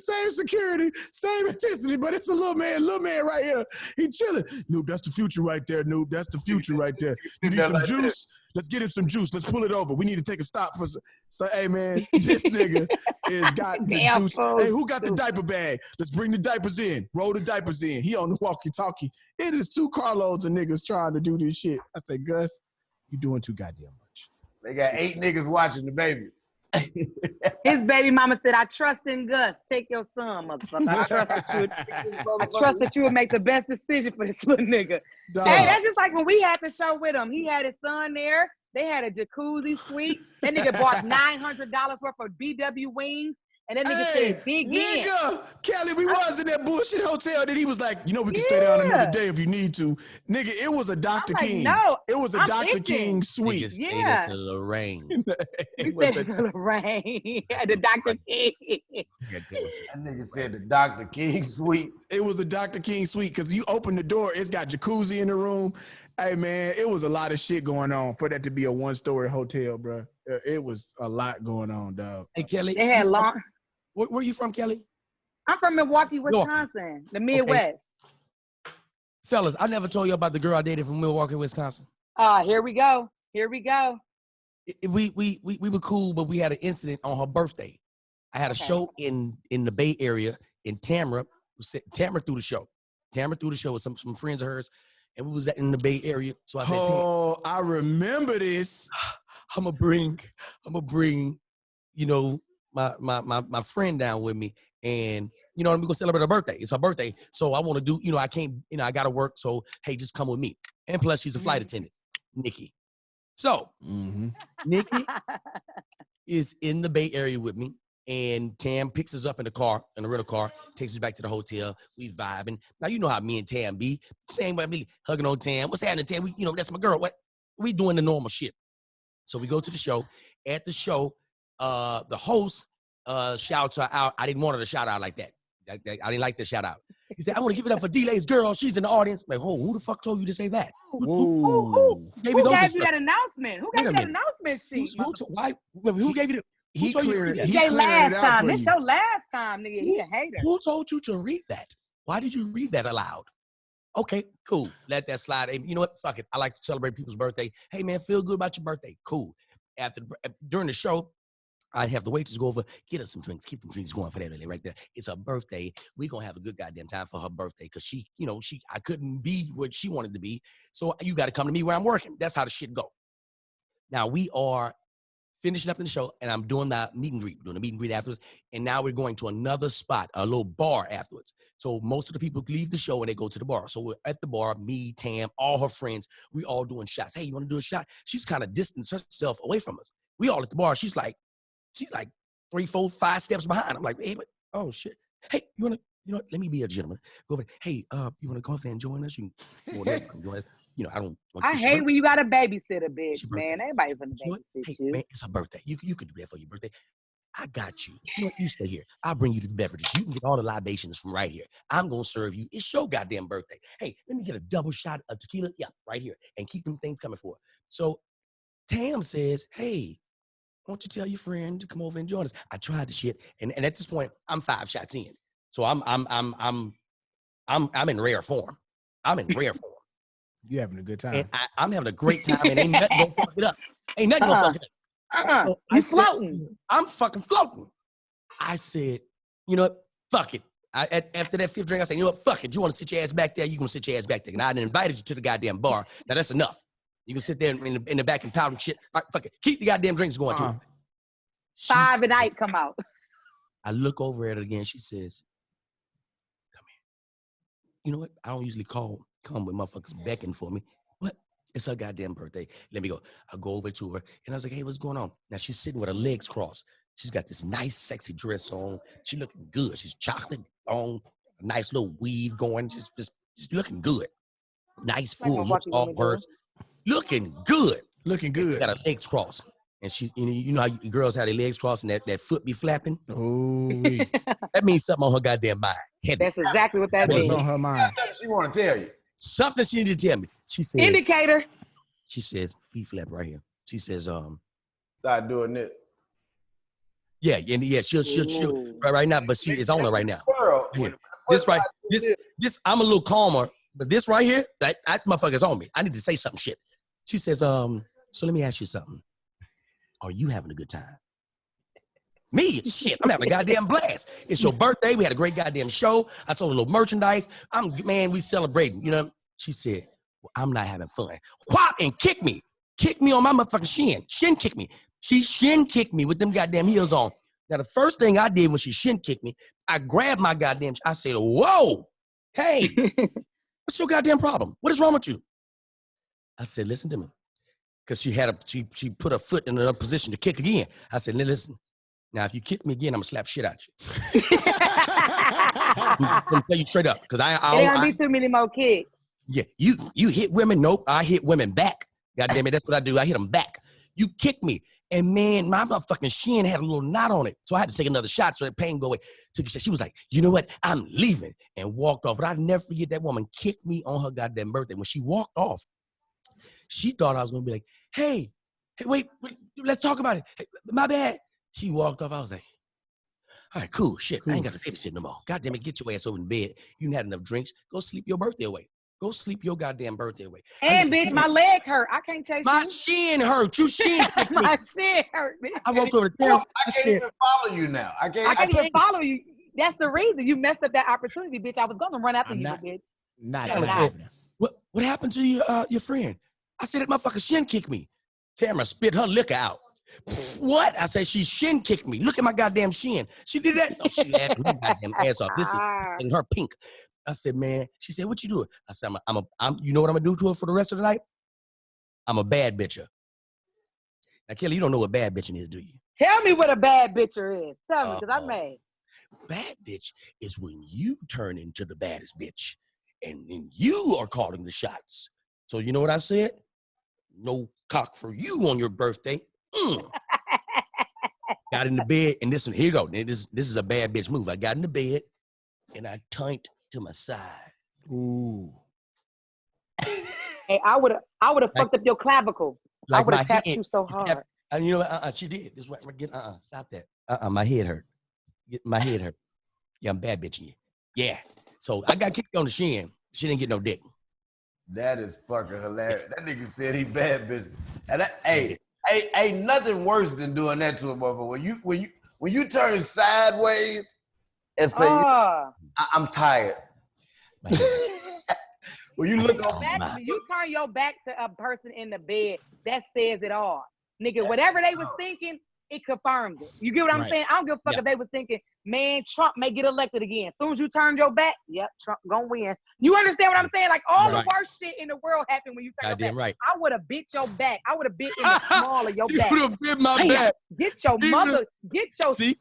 same security, same intensity, but it's a little man right here. He chilling. Noob, that's the future right there, Noob. That's the future right there. You need some juice? Let's get him some juice. Let's pull it over. We need to take a stop for. So, hey, man, this nigga is got the juice. Hey, who got the diaper bag? Let's bring the diapers in. Roll the diapers in. He on the walkie-talkie. It is 2 carloads of niggas trying to do this shit. I say, Gus, you doing too goddamn much. They got 8 niggas watching the baby. His baby mama said, I trust in Gus. Take your son, motherfucker. I trust that you would make the best decision for this little nigga. Dog. Hey, that's just like when we had the show with him. He had his son there. They had a jacuzzi suite. That nigga bought $900 worth of BW wings. And that nigga said, big in. Nigga, Kelly, we was in that bullshit hotel that he was like, you know, we can stay down another day if you need to. Nigga, it was a Dr. I'm like, King. no, It was a I'm Dr. itching. King suite. Niggas stayed Yeah. at the Lorraine. We said it to Lorraine. The Dr. King. That nigga said the Dr. King suite. It was a Dr. King suite because you open the door, it's got jacuzzi in the room. Hey, man, it was a lot of shit going on for that to be a one-story hotel, bro. It was a lot going on, dog. Hey, Kelly. They had long. Where you from, Kelly? I'm from Milwaukee, Wisconsin, the Midwest. Fellas, I never told you about the girl I dated from Milwaukee, Wisconsin. Here we go. Here we go. We were cool, but we had an incident on her birthday. I had a show in the Bay Area in Tamra. Tamra threw the show. Tamra threw the show with some friends of hers, and we was in the Bay Area. So I said, oh, I remember this. I'm gonna bring, you know, my friend down with me, and you know, I'm gonna celebrate her birthday. It's her birthday, so I want to do, you know, I can't, you know, I gotta work, so hey, just come with me. And plus, she's a flight attendant, Nikki. So Nikki is in the Bay Area with me, and Tam picks us up in the car, in a rental car, takes us back to the hotel. We vibing. Now you know how me and Tam be. Same way, me hugging on Tam. What's happening, Tam? We, you know, that's my girl. What? We doing the normal shit. So we go to the show. At the show, the host shouts her out. I didn't want her to shout out like that. I didn't like the shout out. He said, I want to give it up for D-Lay's girl. She's in the audience. I'm like, oh, who the fuck told you to say that? Who gave you that announcement? Who gave you that announcement sheet? Who gave you the... He cleared it last out time. for This you. your last time, nigga. He a hater. Who told you to read that? Why did you read that aloud? Okay, cool. Let that slide. And you know what? Fuck it. I like to celebrate people's birthday. Hey, man, feel good about your birthday. Cool. During the show, I'd have the waitress go over, get her some drinks, keep the drinks going for that lady right there. It's her birthday. We're going to have a good goddamn time for her birthday because she, you know, I couldn't be what she wanted to be. So you got to come to me where I'm working. That's how the shit go. Now we are finishing up in the show, and I'm doing the meet and greet. We're doing the meet and greet afterwards, and now we're going to another spot, a little bar afterwards. So most of the people leave the show and they go to the bar. So we're at the bar, me, Tam, all her friends. We all doing shots. Hey, you want to do a shot? She's kind of distanced herself away from us. We all at the bar. She's like 3, 4, 5 steps behind. I'm like, hey, but, oh shit. Hey, you know what? Let me be a gentleman. Go over. Hey, you want to go over there and join us? You can join us. You know, I don't. I hate when you got a babysitter, bitch, man. Everybody's gonna babysit you. Man, it's her birthday. You can do that for your birthday. I got you. You know what? You stay here. I'll bring you the beverages. You can get all the libations from right here. I'm gonna serve you. It's your goddamn birthday. Hey, let me get a double shot of tequila. Yeah, right here, and keep them things coming for her. So Tam says, "Hey, why don't you tell your friend to come over and join us?" I tried the shit, and at this point, I'm 5 shots in. So I'm in rare form. I'm in rare form. You having a good time. And I'm having a great time, and ain't nothing gonna fuck it up. Ain't nothing gonna fuck it up. So you floating. I'm fucking floating. I said, you know what? Fuck it. After that 5th drink, I said, you know what? Fuck it. You want to sit your ass back there? You gonna sit your ass back there. And I invited you to the goddamn bar. Now that's enough. You can sit there in the back and pout and shit. All right, fuck it. Keep the goddamn drinks going too. 5 and 8 come out. I look over at her again. She says, come here. You know what? I don't usually come with motherfuckers beckoning for me. What? It's her goddamn birthday. Let me go. I go over to her, and I was like, hey, what's going on? Now, she's sitting with her legs crossed. She's got this nice, sexy dress on. She looking good. She's chocolate on, a nice little weave going. Just looking good. Nice, full, looks all hers. Looking good. Looking good. Got her legs crossed. And she, you know how girls have their legs crossed and that foot be flapping? Oh, that means something on her goddamn mind. That's exactly what that means. What's on her mind? She want to tell you. Something she need to tell me. She says, indicator. She says, feet flap right here. She says, start doing this. Yeah, she'll right now, but she is on her right now. Girl, this I'm a little calmer, but this right here, that motherfucker's on me. I need to say something shit. She says, so let me ask you something. Are you having a good time? Me? Shit, I'm having a goddamn blast. It's your birthday. We had a great goddamn show. I sold a little merchandise. We celebrating, you know? She said, well, I'm not having fun. Whop, and kick me. Kick me on my motherfucking shin. Shin kick me. She shin kicked me with them goddamn heels on. Now, the first thing I did when she shin kicked me, I grabbed my goddamn, I said, whoa, hey, what's your goddamn problem? What is wrong with you? I said, listen to me. Because she put her foot in a position to kick again. I said, listen, Now, if you kick me again, I'm gonna slap shit out you. I'm gonna tell you straight up, because There ain't gonna be too many more kicks. Yeah, you hit women. Nope, I hit women back. God damn it, that's what I do. I hit them back. You kick me, and man, my motherfucking shin had a little knot on it, so I had to take another shot so that pain go away. Took a shot. She was like, you know what? I'm leaving, and walked off. But I'd never forget that woman kicked me on her goddamn birthday. When she walked off, she thought I was gonna be like, hey, wait, let's talk about it. Hey, my bad. She walked off. I was like, all right, cool, shit. I ain't got to pay this shit no more. God damn it, get your ass over in bed. You done had enough drinks. Go sleep your birthday away. Go sleep your goddamn birthday away. And bitch, my leg hurt. I can't chase my you. shin hurt. You shin kicked me. My shin hurt, bitch. I walked over the table. I can't even follow you now. I can't even follow you. That's the reason you messed up that opportunity, bitch. I was gonna run after you, bitch. Not No, happening. What happened to your friend? I said that motherfucker shin kicked me. Tamara spit her liquor out. What? I said she shin kicked me. Look at my goddamn shin. She did that. No, she laughed her goddamn ass off. This is in her pink. I said, man. She said, what you doing? I said, I'm. You know what I'm gonna do to her for the rest of the night? I'm a bad bitcher. Now, Kelly, you don't know what bad bitching is, do you? Tell me what a bad bitcher is. Tell me, because I'm mad. Bad bitch is when you turn into the baddest bitch, and then you are calling the shots. So you know what I said? No cock for you on your birthday. Got in the bed, and here you go. This is a bad bitch move. I got in the bed, and I turned to my side. Ooh. Hey, I would have fucked up your clavicle. I would have tapped you so hard. And you know, she did. This is what stop that. My head hurt. My head hurt. Yeah, I'm bad bitching you. Yeah. So I got kicked on the shin. She didn't get no dick. That is fucking hilarious. That nigga said he bad business. And ain't nothing worse than doing that to a motherfucker. When you turn sideways and say, I'm tired. When you look over, you turn your back to a person in the bed, that says it all. Nigga, whatever they was thinking, it confirmed it. You get what I'm saying? I don't give a fuck if they was thinking, man, Trump may get elected again. As soon as you turn your back, yep, Trump gonna win. You understand what I'm saying? Like all the worst shit in the world happened when you turn your back. Right. I would have bit your back. I would have bit in the small of your back. You would have bit my back. Get your mother, get your skinny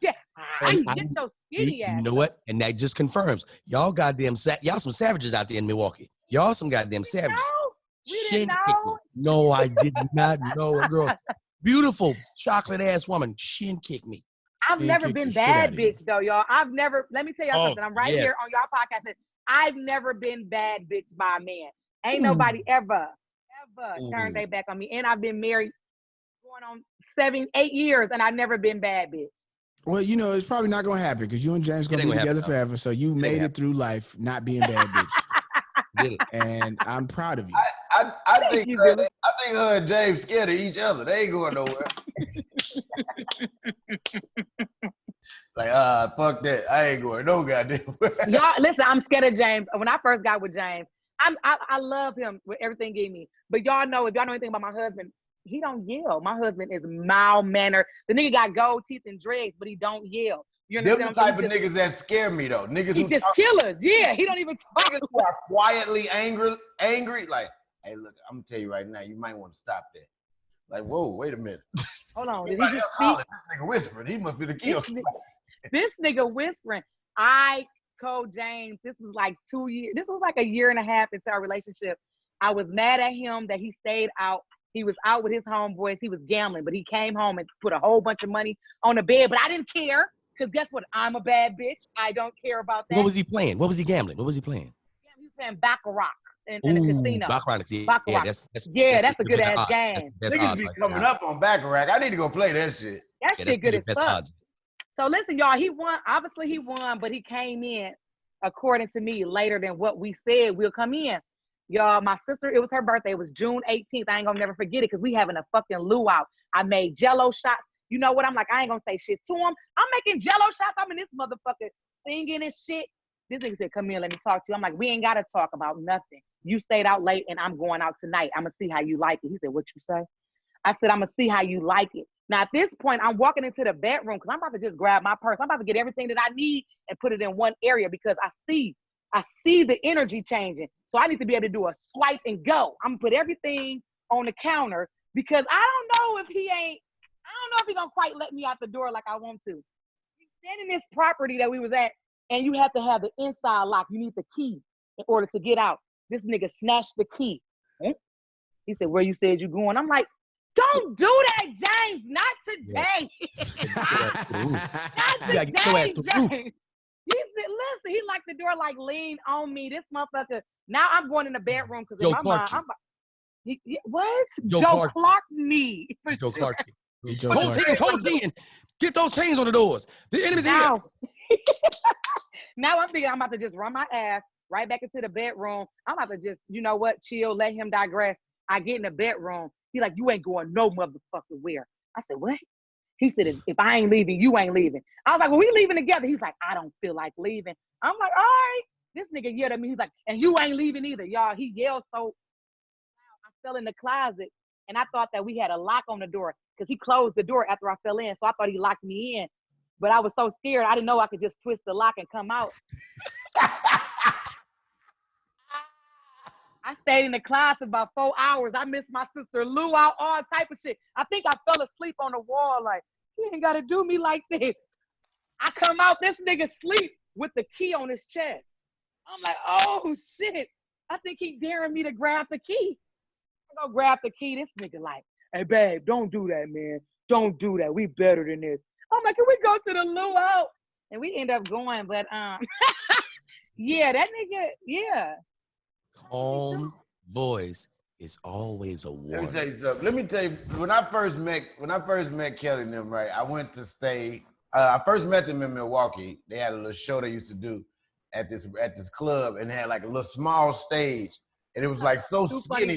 ass. You know what? And that just confirms y'all y'all some savages out there in Milwaukee. Y'all some goddamn savages. We didn't know. No, I did not know a girl. Beautiful chocolate ass woman shin kicked me. I've never been bad bitch though, y'all. Let me tell y'all something. I'm right here on y'all podcast. I've never been bad bitch by a man. Ain't nobody ever turned their back on me. And I've been married going on 7-8 years and I've never been bad bitch. Well, you know, it's probably not gonna happen because you and James gonna be together forever. So you made it through life not being bad bitch. Did it. And I'm proud of you. I think her and James scared of each other. They ain't going nowhere. Like, fuck that. I ain't going no goddamn where. Y'all, listen, I'm scared of James. When I first got with James, I love him with everything he gave me. But y'all know, if y'all know anything about my husband, he don't yell. My husband is mild-mannered. The nigga got gold teeth and dreads, but he don't yell. You Them the type of niggas that scare me though. Niggas he who just killers. Yeah, he don't even talk. Niggas who are quietly angry. Like, hey, look, I'm gonna tell you right now, you might want to stop that. Like, whoa, wait a minute. Hold on. Did he just speak? This nigga whispering. He must be the kill. This nigga whispering. I told James this was like 2 years. This was like a year and a half into our relationship. I was mad at him that he stayed out. He was out with his homeboys. He was gambling, but he came home and put a whole bunch of money on the bed. But I didn't care. Because guess what? I'm a bad bitch. I don't care about that. What was he playing? What was he gambling? What was he playing? He was playing Baccarat in the casino. Baccarat. Yeah, that's a good ass game. Niggas be coming up on Baccarat. I need to go play that shit. That shit good as fuck. So listen, y'all, he won. Obviously he won, but he came in, according to me, later than what we said we'll come in. Y'all, my sister, it was her birthday. It was June 18th. I ain't gonna never forget it because we having a fucking luau. I made Jello shots. You know what? I'm like, I ain't gonna say shit to him. I'm making Jello shots. I'm in this motherfucker singing and shit. This nigga said, come here, let me talk to you. I'm like, we ain't gotta talk about nothing. You stayed out late and I'm going out tonight. I'm gonna see how you like it. He said, what you say? I said, I'm gonna see how you like it. Now at this point, I'm walking into the bedroom because I'm about to just grab my purse. I'm about to get everything that I need and put it in one area because I see the energy changing. So I need to be able to do a swipe and go. I'm gonna put everything on the counter because I don't know know if he gonna quite let me out the door like I want to. He's standing in this property that we was at, and you have to have the inside lock. You need the key in order to get out. This nigga snatched the key. He said, where you said you going? I'm like, don't do that, James. Not today. Not today, James. He said, listen, he locked the door, like, lean on me. This motherfucker. Now I'm going in the bedroom because in my mind, what? Joe Clark me. Joe Clark. Hold 10. Get those chains on the doors. The enemy's here. Now I'm thinking I'm about to just run my ass right back into the bedroom. I'm about to just, you know what, chill, let him digress. I get in the bedroom. He like, you ain't going no motherfucking where. I said, what? He said, if I ain't leaving, you ain't leaving. I was like, well, we leaving together. He's like, I don't feel like leaving. I'm like, all right. This nigga yelled at me. He's like, and you ain't leaving either, y'all. He yelled so loud. I fell in the closet, and I thought that we had a lock on the door because he closed the door after I fell in. So I thought he locked me in. But I was so scared, I didn't know I could just twist the lock and come out. I stayed in the closet about 4 hours. I missed my sister Lou out, all type of shit. I think I fell asleep on the wall like, you ain't got to do me like this. I come out, this nigga sleep with the key on his chest. I'm like, oh, shit. I think he daring me to grab the key. I go grab the key. This nigga like, hey, babe, don't do that, man. Don't do that. We better than this. I'm like, can we go to the luau? And we end up going, but yeah, that nigga, yeah. Calm voice is always a warning. Let me tell you something. Let me tell you, when I first met Kelly and them, right, I went to stay. I first met them in Milwaukee. They had a little show they used to do at this club, and they had like a little small stage, and it was like so skinny.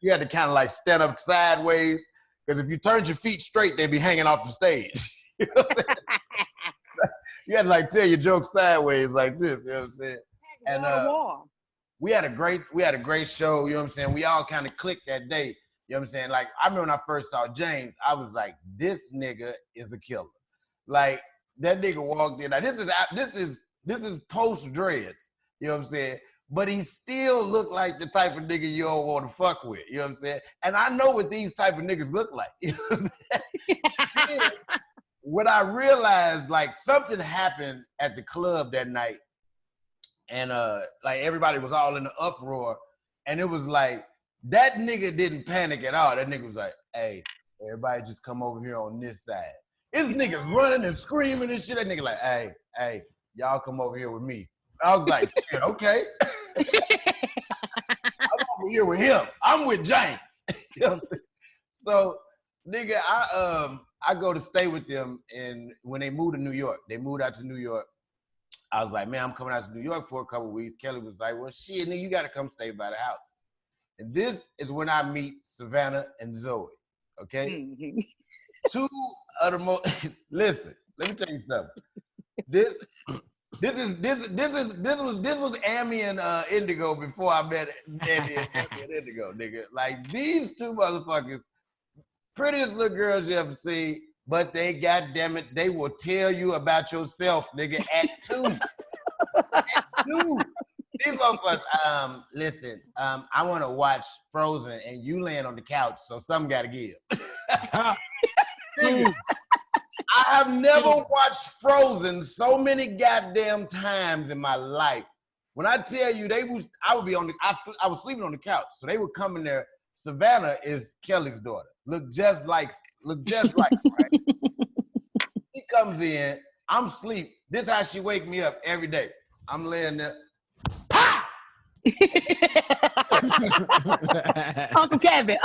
You had to kind of like stand up sideways, because if you turned your feet straight, they'd be hanging off the stage. You know what I'm saying? You had to like tell your jokes sideways like this. You know what I'm saying? And we had a great show. You know what I'm saying? We all kind of clicked that day. You know what I'm saying? Like, I remember when I first saw James, I was like, this nigga is a killer. Like, that nigga walked in. Now, this is post dreads. You know what I'm saying? But he still looked like the type of nigga you don't want to fuck with. You know what I'm saying? And I know what these type of niggas look like. You know what I'm saying? When I realized, like, something happened at the club that night, and like everybody was all in the uproar, and it was like that nigga didn't panic at all. That nigga was like, hey, everybody just come over here on this side. This nigga's running and screaming and shit. That nigga like, hey, y'all come over here with me. I was like, shit, okay. I'm over here with him. I'm with James. You know what I'm saying? So, nigga, I go to stay with them, and when they moved to New York, they moved out to New York. I was like, man, I'm coming out to New York for a couple of weeks. Kelly was like, well, shit, nigga, you got to come stay by the house. And this is when I meet Savannah and Zoe, okay? Mm-hmm. Two of the most, listen, let me tell you something. This was Amy and Indigo before I met Amy and Indigo, nigga. Like, these two motherfuckers, prettiest little girls you ever seen, but they, goddamn it, they will tell you about yourself, nigga, at 2. At 2. These motherfuckers, listen, I want to watch Frozen, and you laying on the couch, so something got to give. Nigga, I have never watched Frozen so many goddamn times in my life. When I tell you, I was sleeping on the couch, so they would come in there. Savannah is Kelly's daughter. Look just like, right? She comes in, I'm asleep. This is how she wake me up every day. I'm laying there. Pa! Uncle Kevin.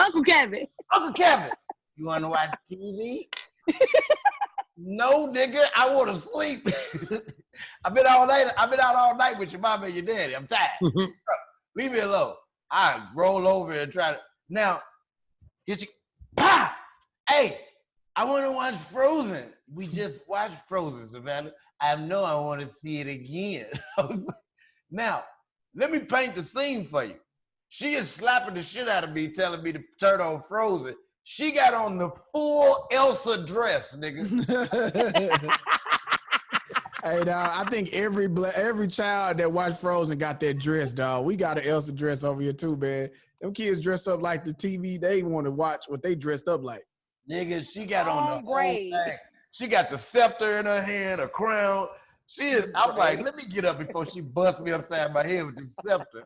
You want to watch TV? No, nigga, I want to sleep. I've been out all night with your mama and your daddy. I'm tired. Leave me alone. I roll over and try to. Now, here she, pa! Hey, I want to watch Frozen. We just watched Frozen, Savannah. I know I want to see it again. Now, let me paint the scene for you. She is slapping the shit out of me, telling me to turn on Frozen. She got on the full Elsa dress, nigga. Hey, dog, I think every child that watched Frozen got that dress, dog. We got an Elsa dress over here too, man. Them kids dress up like the TV they want to watch what they dressed up like. Nigga, she got on the whole braid. thing. She got the scepter in her hand, a crown. She is, I'm like, let me get up before she busts me upside my head with the scepter.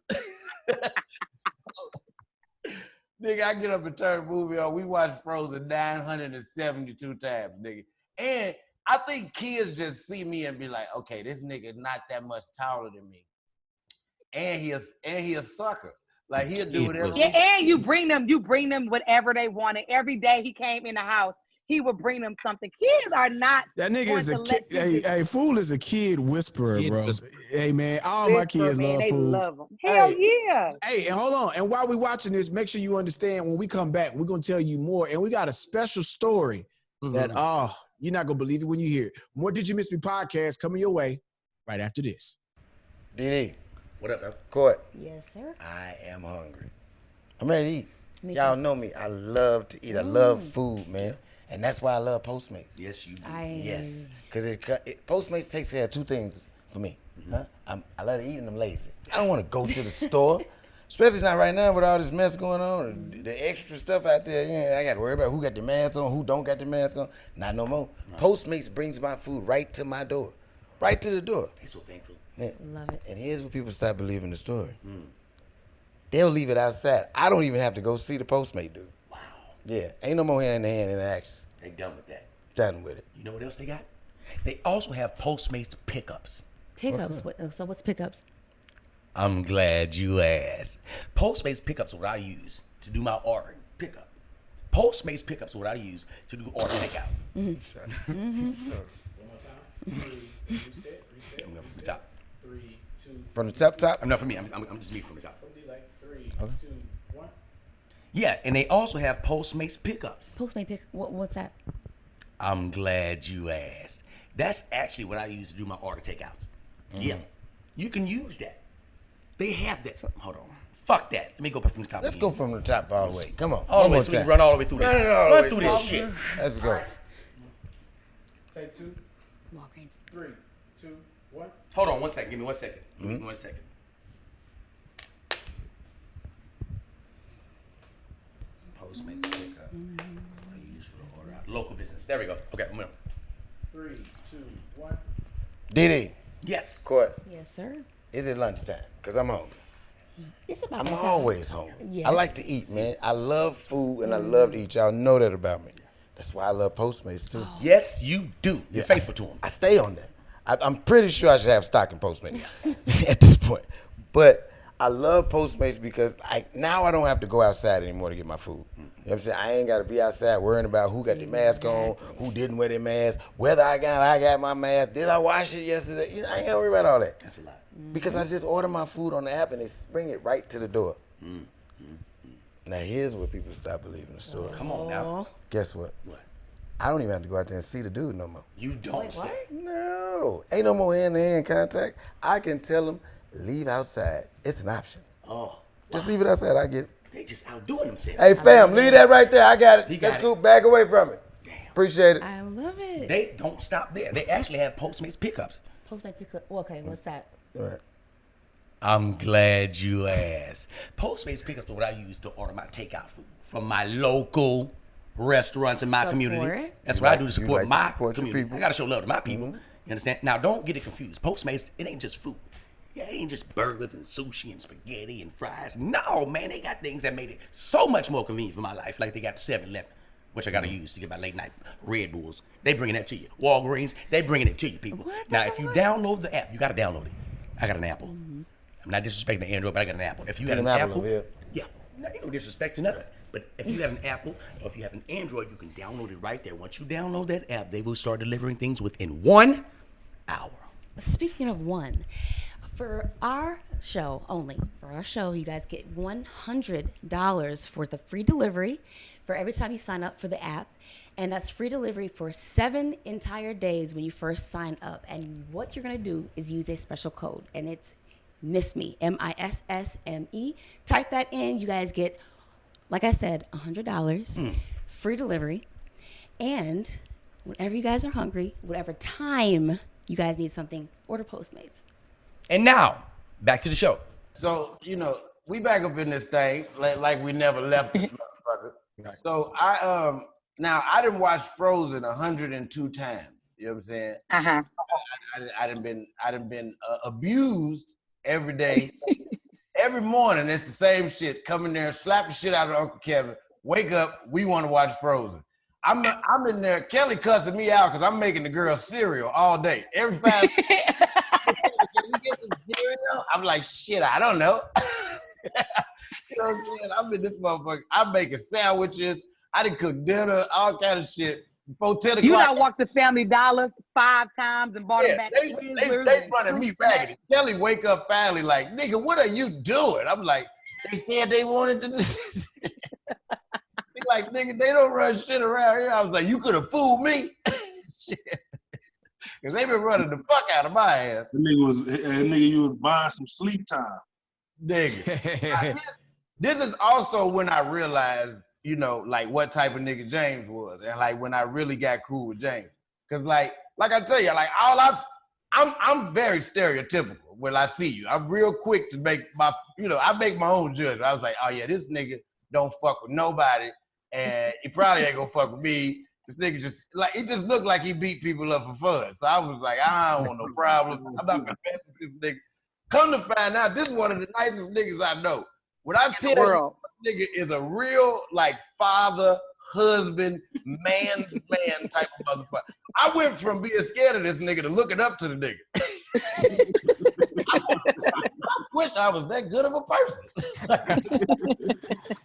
Nigga, I get up and turn the movie on. We watched Frozen 972 times, nigga. And I think kids just see me and be like, okay, this nigga not that much taller than me. And he a sucker. Like he'll do whatever. Yeah, and you bring them whatever they wanted. Every day he came in the house, he would bring them something. Kids are not. That nigga is a kid. Hey, Fool is a kid whisperer, bro. Hey, man, all my kids love they Fool. love him. Hell yeah. Hey, and hold on. And while we're watching this, make sure you understand when we come back, we're going to tell you more. And we got a special story that, you're not going to believe it when you hear it. More Did You Miss Me podcast coming your way right after this. DD. What up, bro? Court. Yes, sir. I am hungry. I'm ready to eat. Me Y'all too. know me. I love to eat. I love food, man. And that's why I love Postmates. Yes, you do. Yes. Because Postmates takes care of two things for me. Huh? I love to eat and I'm lazy. I don't want to go to the store. Especially not right now with all this mess going on. The extra stuff out there. You know, I got to worry about who got the mask on, who don't got the mask on. Not no more. No. Postmates brings my food right to my door. Right to the door. They're so thankful. Yeah. Love it. And here's where people start believing the story. They'll leave it outside. I don't even have to go see the Postmate dude. Wow. Yeah, ain't no more hand-to-hand interactions. They done with that. Done with it. You know what else they got? They also have Postmates pickups. Pickups. So what's pickups? I'm glad you asked. Postmates pickups are what I use to do my ordering. Pickup. Postmates pickups are what I use to do order takeout. Reset. I'm going from the top. 3, 2. From the top? I'm not for me. I'm just me from the top. 3, 2, 1. Yeah, and they also have Postmates pickups. Postmate pick. What's that? I'm glad you asked. That's actually what I use to do my order takeouts. Yeah, you can use that. They have that. Hold on. Fuck that. Let me go back from the top. Let's again. go from the top all the way. Come on. All the way. more So we time. run all the way through this. Run through this shit. Let's go. Take 2. Walgreens. 3, 2, 1. Hold on 1 second. Give me 1 second. Give me 1 second. Postmates pickup. I use for the order out. Local business. There we go. Okay, I'm gonna. 3, 2, 1. DD. Yes. Court. Yes, sir. Is it lunchtime? Because I'm hungry. It's about I'm that time. always hungry. Yes. I like to eat, man. I love food and I love to eat. Y'all know that about me. That's why I love Postmates too. Yes, you do. You're faithful to them. I stay on that. I'm pretty sure I should have stock in Postmates at this point. But I love Postmates because now I don't have to go outside anymore to get my food. You know what I'm saying? I ain't got to be outside worrying about who got the mask on, who didn't wear their mask, whether I got my mask, did I wash it yesterday? You know, I ain't got to worry about all that. That's a lot. Because I just order my food on the app and they bring it right to the door. Now here's where people stop believing the story. Come on now. Guess what? What? I don't even have to go out there and see the dude no more. You don't Wait, say. what? No, ain't no more hand-to-hand contact. I can tell them, leave outside. It's an option. Oh. Just leave it outside, I get it. They just outdoing themselves. Hey fam, leave that right there. I got it. He got That's it. cool. Back away from it. Damn. Appreciate it. I love it. They don't stop there. They actually have Postmates pickups. Postmate pickup. Okay, what's that? All right. I'm glad you asked. Postmates pickups are what I use to order my takeout food from my local restaurants in my community. Support. That's You what like- I do to you support like to my support your community. people. I gotta show love to my people. You understand? Now, don't get it confused. Postmates, it ain't just food. Yeah, it ain't just burgers and sushi and spaghetti and fries. No, man, they got things that made it so much more convenient for my life. Like they got the 7-Eleven, which I gotta use to get my late night Red Bulls. They bringing that to you. Walgreens, they bringing it to you, people. Now, if you download the app, you gotta download it. I got an Apple. I'm not disrespecting the Android, but I got an Apple. If you have an Team Apple Apple, over here. yeah, ain't no disrespect to nothing. But if you have an Apple or if you have an Android, you can download it right there. Once you download that app, they will start delivering things within 1 hour. Speaking of one, for our show only, you guys get $100 worth of free delivery for every time you sign up for the app. And that's free delivery for 7 entire days when you first sign up. And what you're going to do is use a special code. And it's MISSME, MISSME. Type that in. You guys get, like I said, $100, free delivery. And whenever you guys are hungry, whatever time you guys need something, order Postmates. And now, back to the show. So, you know, we back up in this thing like we never left this motherfucker. So Now I didn't watch Frozen 102 times. You know what I'm saying? Uh-huh. I done been abused every day. Every morning, it's the same shit. Come in there, slap the shit out of Uncle Kevin. Wake up, we want to watch Frozen. I'm in there, Kelly cussing me out because I'm making the girl cereal all day. Every 5 minutes. Can we get some cereal? I'm like, shit, I don't know. You know what I'm saying? I'm in this motherfucker. I'm making sandwiches. I done cook dinner, all kind of shit. Before 10 o'clock. You done walked to Family Dollars 5 times and bought them back. They running me raggedy. Kelly wake up finally like, nigga, what are you doing? I'm like, they said they wanted to do this. He like, nigga, they don't run shit around here. I was like, you could have fooled me. Shit. Because they been running the fuck out of my ass. Nigga, you was buying some sleep time. Nigga. This is also when I realized, you know, like what type of nigga James was, and like when I really got cool with James. Cause like I tell you, like I'm very stereotypical when I see you. I'm real quick to make my, you know, I make my own judgment. I was like, oh yeah, this nigga don't fuck with nobody, and he probably ain't gonna fuck with me. This nigga just like, it just looked like he beat people up for fun. So I was like, I don't want no problem. I'm not gonna mess with this nigga. Come to find out, this is one of the nicest niggas I know. When I tell you, this nigga is a real like father, husband, man's man type of motherfucker. I went from being scared of this nigga to looking up to the nigga. I wish I was that good of a person.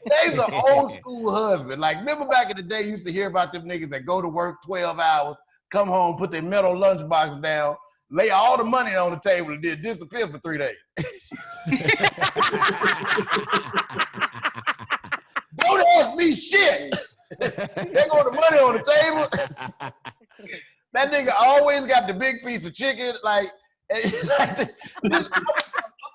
Dave's an old school husband. Like, remember back in the day, you used to hear about them niggas that go to work 12 hours, come home, put their metal lunchbox down, lay all the money on the table, and then disappear for 3 days. Don't ask me shit. They go the money on the table. That nigga always got the big piece of chicken. Like, I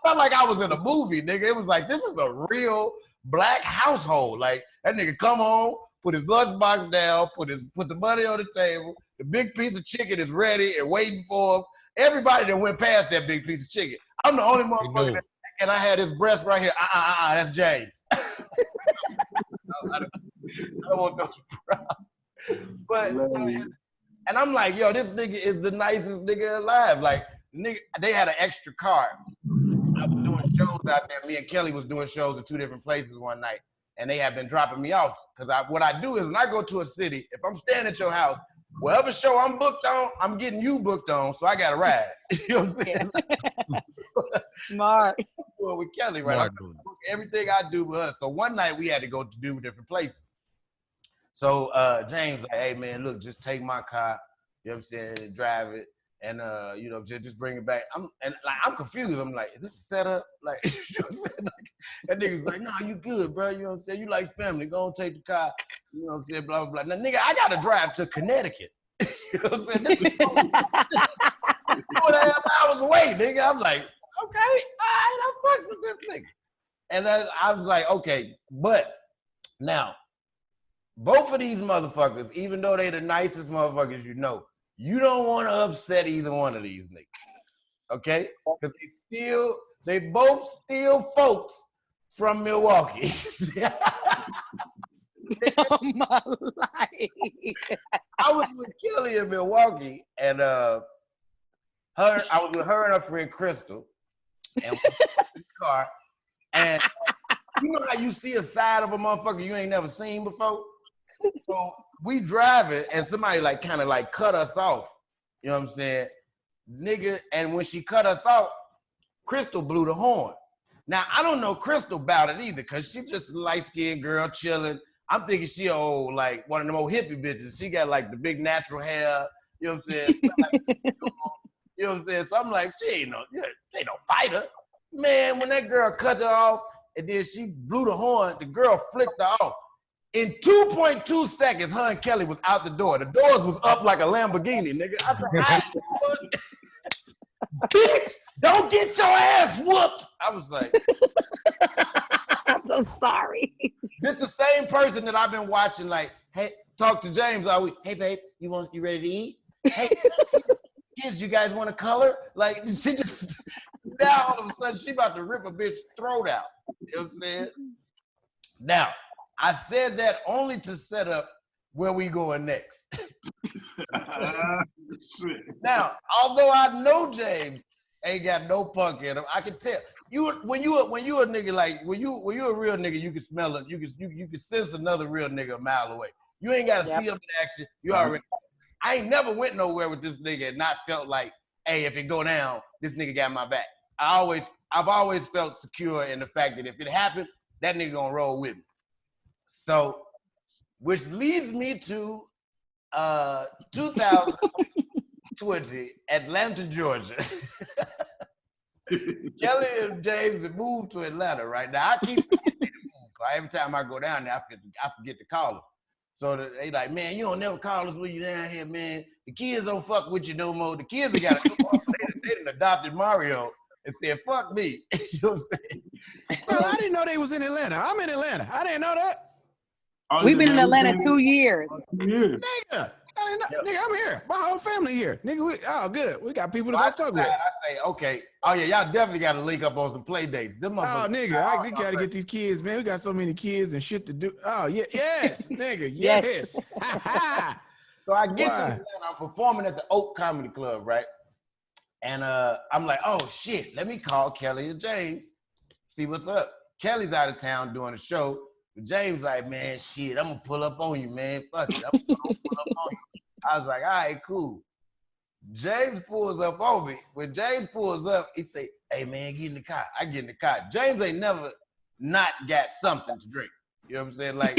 felt like I was in a movie, nigga. It was like, this is a real black household. Like, that nigga come home, put his lunchbox down, put the money on the table. The big piece of chicken is ready and waiting for him. Everybody that went past that big piece of chicken. I'm the only motherfucker that, and I had his breast right here. That's James. I don't want those problems. But and I'm like, yo, this nigga is the nicest nigga alive. Like, nigga, they had an extra car. I was doing shows out there. Me and Kelly was doing shows in 2 different places one night, and they had been dropping me off. Because what I do is when I go to a city, if I'm staying at your house, whatever show I'm booked on, I'm getting you booked on, so I got to ride. You know what I'm saying? Smart. Well, with Kelly, right? Everything I do with her. So one night we had to go to do different places. So James like, hey man, look, just take my car, you know what I'm saying, and drive it, and you know, just bring it back. I'm confused. I'm like, is this a setup? Like, you know what I'm saying? Like, that nigga's like, nah, you good, bro. You know what I'm saying? You like family. Go and take the car. You know what I'm saying? Blah blah blah. Now, nigga, I gotta drive to Connecticut. You know what I'm saying? This is 2.5 hours away, nigga. I'm like, okay, all right, I fucks with this nigga. And I was like, okay, but now, both of these motherfuckers, even though they the nicest motherfuckers you know, you don't want to upset either one of these niggas, okay? Because they both steal folks from Milwaukee. Oh, my life. I was with Kelly in Milwaukee, and I was with her and her friend Crystal, and we were in the car, and you know how you see a side of a motherfucker you ain't never seen before? So we driving, and somebody like kind of like cut us off. You know what I'm saying? Nigga, and when she cut us off, Crystal blew the horn. Now, I don't know Crystal about it either, because she just a light-skinned girl chilling. I'm thinking she old, like one of them old hippie bitches. She got like the big natural hair, you know what I'm saying? You know what I'm saying? So I'm like, she ain't no fighter. Man, when that girl cut her off and then she blew the horn, the girl flicked her off. In 2.2 seconds, her and Kelly was out the door. The doors was up like a Lamborghini, nigga. I said, bitch, don't get your ass whooped. I was like, I'm so sorry. This is the same person that I've been watching, like, hey, talk to James all week. Hey, babe, you ready to eat? Hey, kids, you guys want to color? Like, she just, now all of a sudden, she about to rip a bitch's throat out. You know what I'm saying? Now, I said that only to set up where we going next. Shit. Now, although I know James ain't got no punk in him, I can tell you when you a nigga like when you a real nigga, you can smell it. You can sense another real nigga a mile away. You ain't got to see him in action. You already. I ain't never went nowhere with this nigga and not felt like, hey, if it go down, this nigga got my back. I've always felt secure in the fact that if it happened, that nigga gonna roll with me. So, which leads me to 2020, Atlanta, Georgia. Kelly and James have moved to Atlanta right now. I keep forgetting to move. Every time I go down there, I forget to call them. So they like, man, you don't never call us when you down here, man. The kids don't fuck with you no more. The kids have got a new mom. They done adopted Mario and said, fuck me. You know what I'm saying? Bro, I didn't know they was in Atlanta. I'm in Atlanta. I didn't know that. Oh, We've been in man, Atlanta 2 years. Yeah. Nigga, I didn't know. Nigga, I'm here. My whole family here. Nigga, good. We got people to So go fuck with. I say, okay. Oh, yeah, y'all definitely got to link up on some play dates. Them Oh, nigga, we got to get get these kids, man. We got so many kids and shit to do. Oh, yeah, yes, nigga, yes. So I get to Why? Atlanta, I'm performing at the Oak Comedy Club, right? And I'm like, oh, shit, let me call Kelly and James, see what's up. Kelly's out of town doing a show. But James like, man, shit, I'm going to pull up on you, man. Fuck it, I'm going to pull up on you. I was like, all right, cool. James pulls up on me. When James pulls up, he say, hey, man, get in the car. I get in the car. James ain't never not got something to drink. You know what I'm saying? Like,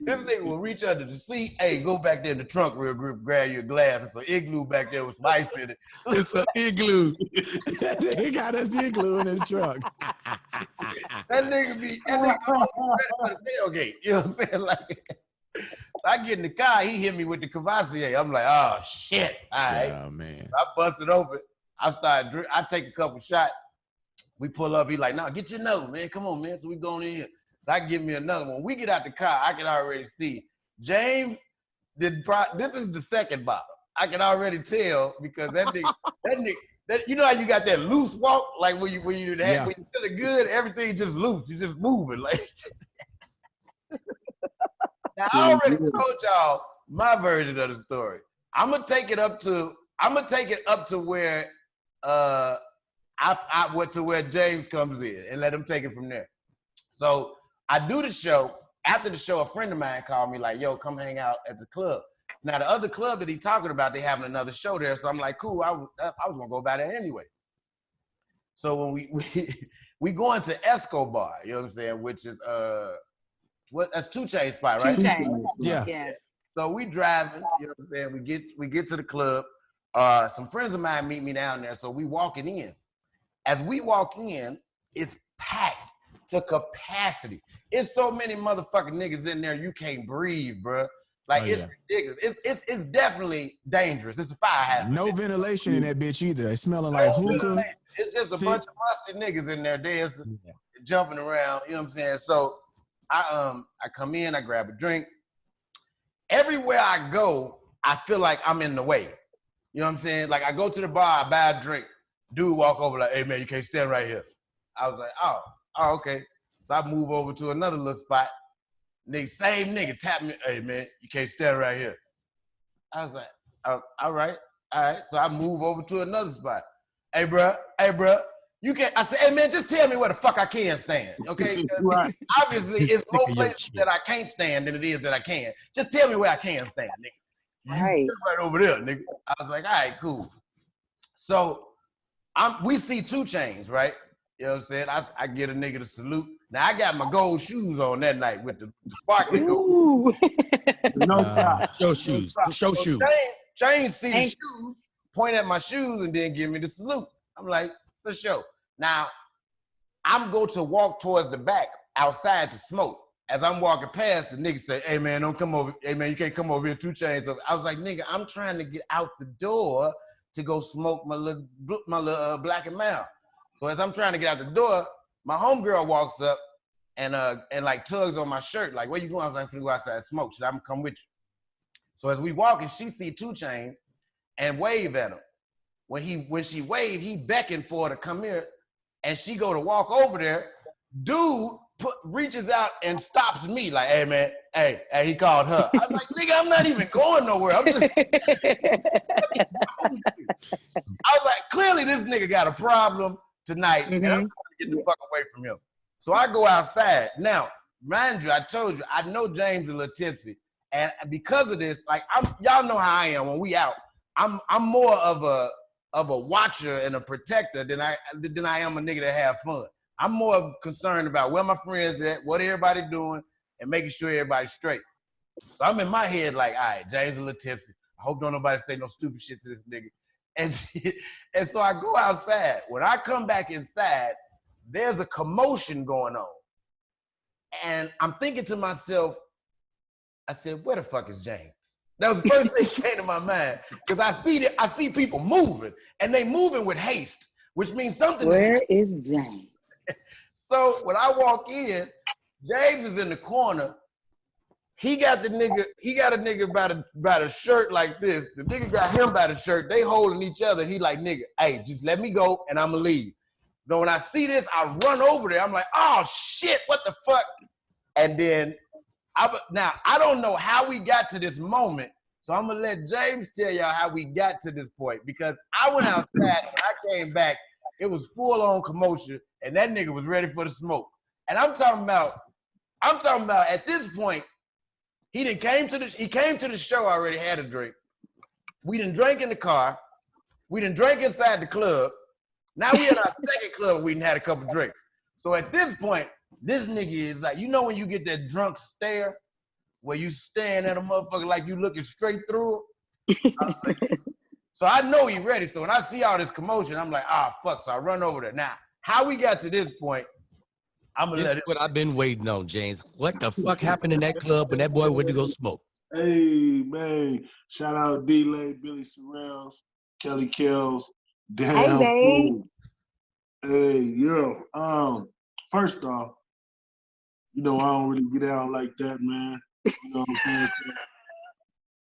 this nigga will reach under the seat. Hey, go back there in the trunk real quick, grab your glass. It's an igloo back there with some ice in it. It's an igloo. He got us igloo in his truck. That nigga be ready for the tailgate. You know what I'm saying? Like, I get in the car, he hit me with the Cavassier. I'm like, oh, shit. All right. Oh, man. I bust it open. I take a couple shots. We pull up. He like, nah, get your note, man. Come on, man. So we going in here. So I give me another one. When we get out the car, I can already see James this is the second bottle. I can already tell because that nigga, you know how you got that loose walk? Like when you do that, when you feeling good, everything just loose. You just moving. Like now, I already told y'all my version of the story. I'm gonna take it up to where I went to where James comes in and let him take it from there. So I do the show. After the show, a friend of mine called me like, yo, come hang out at the club. Now, the other club that he's talking about, they having another show there. So I'm like, cool, I was going to go by there anyway. So when we going to Escobar, you know what I'm saying, which is, that's 2 Chainz spot, right? 2 Chainz. Yeah. So we driving, you know what I'm saying, we get to the club. Some friends of mine meet me down there, so we walking in. As we walk in, it's packed to capacity. It's so many motherfucking niggas in there, you can't breathe, bro. Like, it's ridiculous. It's definitely dangerous. It's a fire hazard. No ventilation in that bitch either. It's smelling like hookah. It's just a bunch of musty niggas in there dancing, jumping around, you know what I'm saying? So I come in, I grab a drink. Everywhere I go, I feel like I'm in the way. You know what I'm saying? Like, I go to the bar, I buy a drink. Dude walk over like, hey, man, you can't stand right here. I was like, oh, okay. So I move over to another little spot. Same nigga tap me, hey, man, you can't stand right here. I was like, oh, all right. So I move over to another spot. Hey, bro, you can't. I said, hey, man, just tell me where the fuck I can stand, okay? Right. Obviously, it's more places that I can't stand than it is that I can. Just tell me where I can stand, nigga. Right. Right over there, nigga. I was like, all right, cool. So we see 2 Chainz, right? You know what I'm saying? I get a nigga to salute. Now, I got my gold shoes on that night with the sparkling gold. No shot. Show shoes. Show shoes. Chainz see the shoes, point at my shoes, and then give me the salute. I'm like, for sure. Now, I'm going to walk towards the back outside to smoke. As I'm walking past, the nigga say, hey, man, don't come over. Hey, man, you can't come over here, 2 Chainz. I was like, nigga, I'm trying to get out the door to go smoke my little Black and Mild. So as I'm trying to get out the door, my homegirl walks up and like tugs on my shirt, like, where you going? I was like, I'm gonna go outside and smoke. She's like, I'm gonna come with you. So as we walking, she see 2 Chainz and wave at him. When she waved, he beckoned for her to come here, and she go to walk over there. Dude reaches out and stops me like, hey, man, hey, he called her. I was like, nigga, I'm not even going nowhere. I'm just, I was like, clearly this nigga got a problem tonight, and I'm trying to get the fuck away from him. So I go outside. Now, mind you, I told you, I know James a little tipsy, and because of this, like, y'all know how I am when we out. I'm more of a watcher and a protector than I am a nigga that have fun. I'm more concerned about where my friends at, what everybody doing, and making sure everybody's straight. So I'm in my head like, all right, James a little tipsy. I hope don't nobody say no stupid shit to this nigga. And so I go outside. When I come back inside, there's a commotion going on. And I'm thinking to myself, I said, where the fuck is James? That was the first thing that came to my mind. Because I see people moving, and they moving with haste, which means something. Where is James? So when I walk in, James is in the corner. He got a nigga by the shirt like this. The nigga got him by the shirt. They holding each other. He like, nigga, hey, just let me go and I'ma leave. But when I see this, I run over there. I'm like, oh shit, what the fuck? And then now I don't know how we got to this moment. So I'm gonna let James tell y'all how we got to this point, because I went outside and I came back. It was full on commotion, and that nigga was ready for the smoke. And I'm talking about at this point, he came to the show already, had a drink. We done drank in the car. We done drank inside the club. Now we in our second club, we done had a couple drinks. So at this point, this nigga is like, you know when you get that drunk stare, where you staring at a motherfucker like you looking straight through him? So I know he ready. So when I see all this commotion, I'm like, fuck. So I run over there. Now, how we got to this point, I'm gonna let it. What I've been waiting on, James. What the fuck happened in that club when that boy went to go smoke? Hey, man. Shout out D-Lay, Billy SORRELLS, Kelly Kellz. Damn. Hey, hey, yo. First off, I don't really get out like that, man. You know what I'm saying?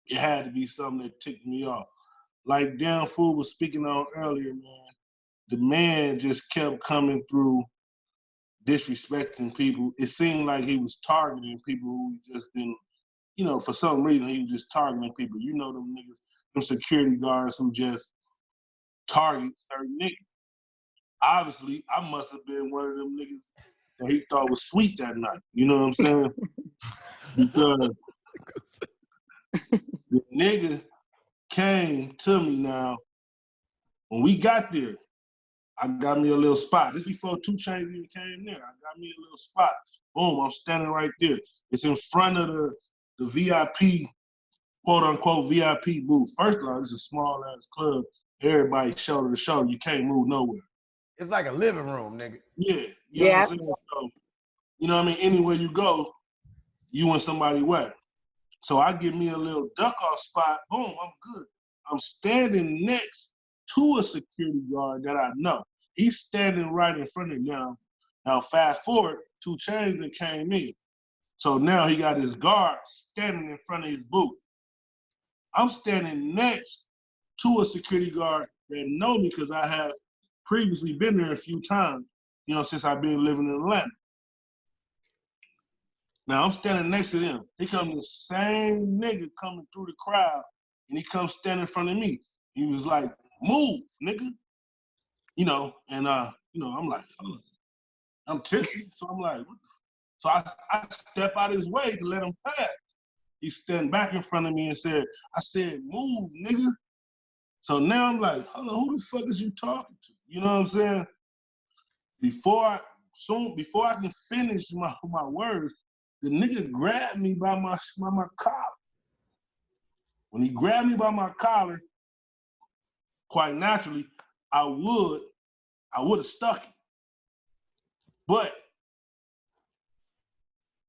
It had to be something that ticked me off. Like Damn Fool was speaking on earlier, man. The man just kept coming through disrespecting people. It seemed like he was targeting people who he just didn't, for some reason he was just targeting people. You know them niggas, them security guards who just target certain niggas. Obviously, I must have been one of them niggas that he thought was sweet that night. You know what I'm saying? Because the nigga came to me now. When we got there, I got me a little spot. This before 2 Chainz even came there. I got me a little spot. Boom, I'm standing right there. It's in front of the VIP, quote unquote VIP booth. First of all, it's a small ass club. Everybody shoulder to shoulder. You can't move nowhere. It's like a living room, nigga. Yeah. You know what I'm saying? So, you know what I mean? Anywhere you go, you in somebody's way. So I give me a little duck off spot. Boom, I'm good. I'm standing next to a security guard that I know. He's standing right in front of me now. Now fast forward, 2 Chainz that came in. So now he got his guard standing in front of his booth. I'm standing next to a security guard that know me because I have previously been there a few times, since I've been living in Atlanta. Now I'm standing next to them. Here comes the same nigga coming through the crowd, and he comes standing in front of me. He was like, move, nigga. And I'm like, I'm tipsy. So I'm like, what the So I step out his way to let him pass. He stand back in front of me and I said, move, nigga. So now I'm like, hold on, who the fuck is you talking to? You know what I'm saying? Before I can finish my words, the nigga grabbed me by my collar. When he grabbed me by my collar, quite naturally, I would have stuck it. But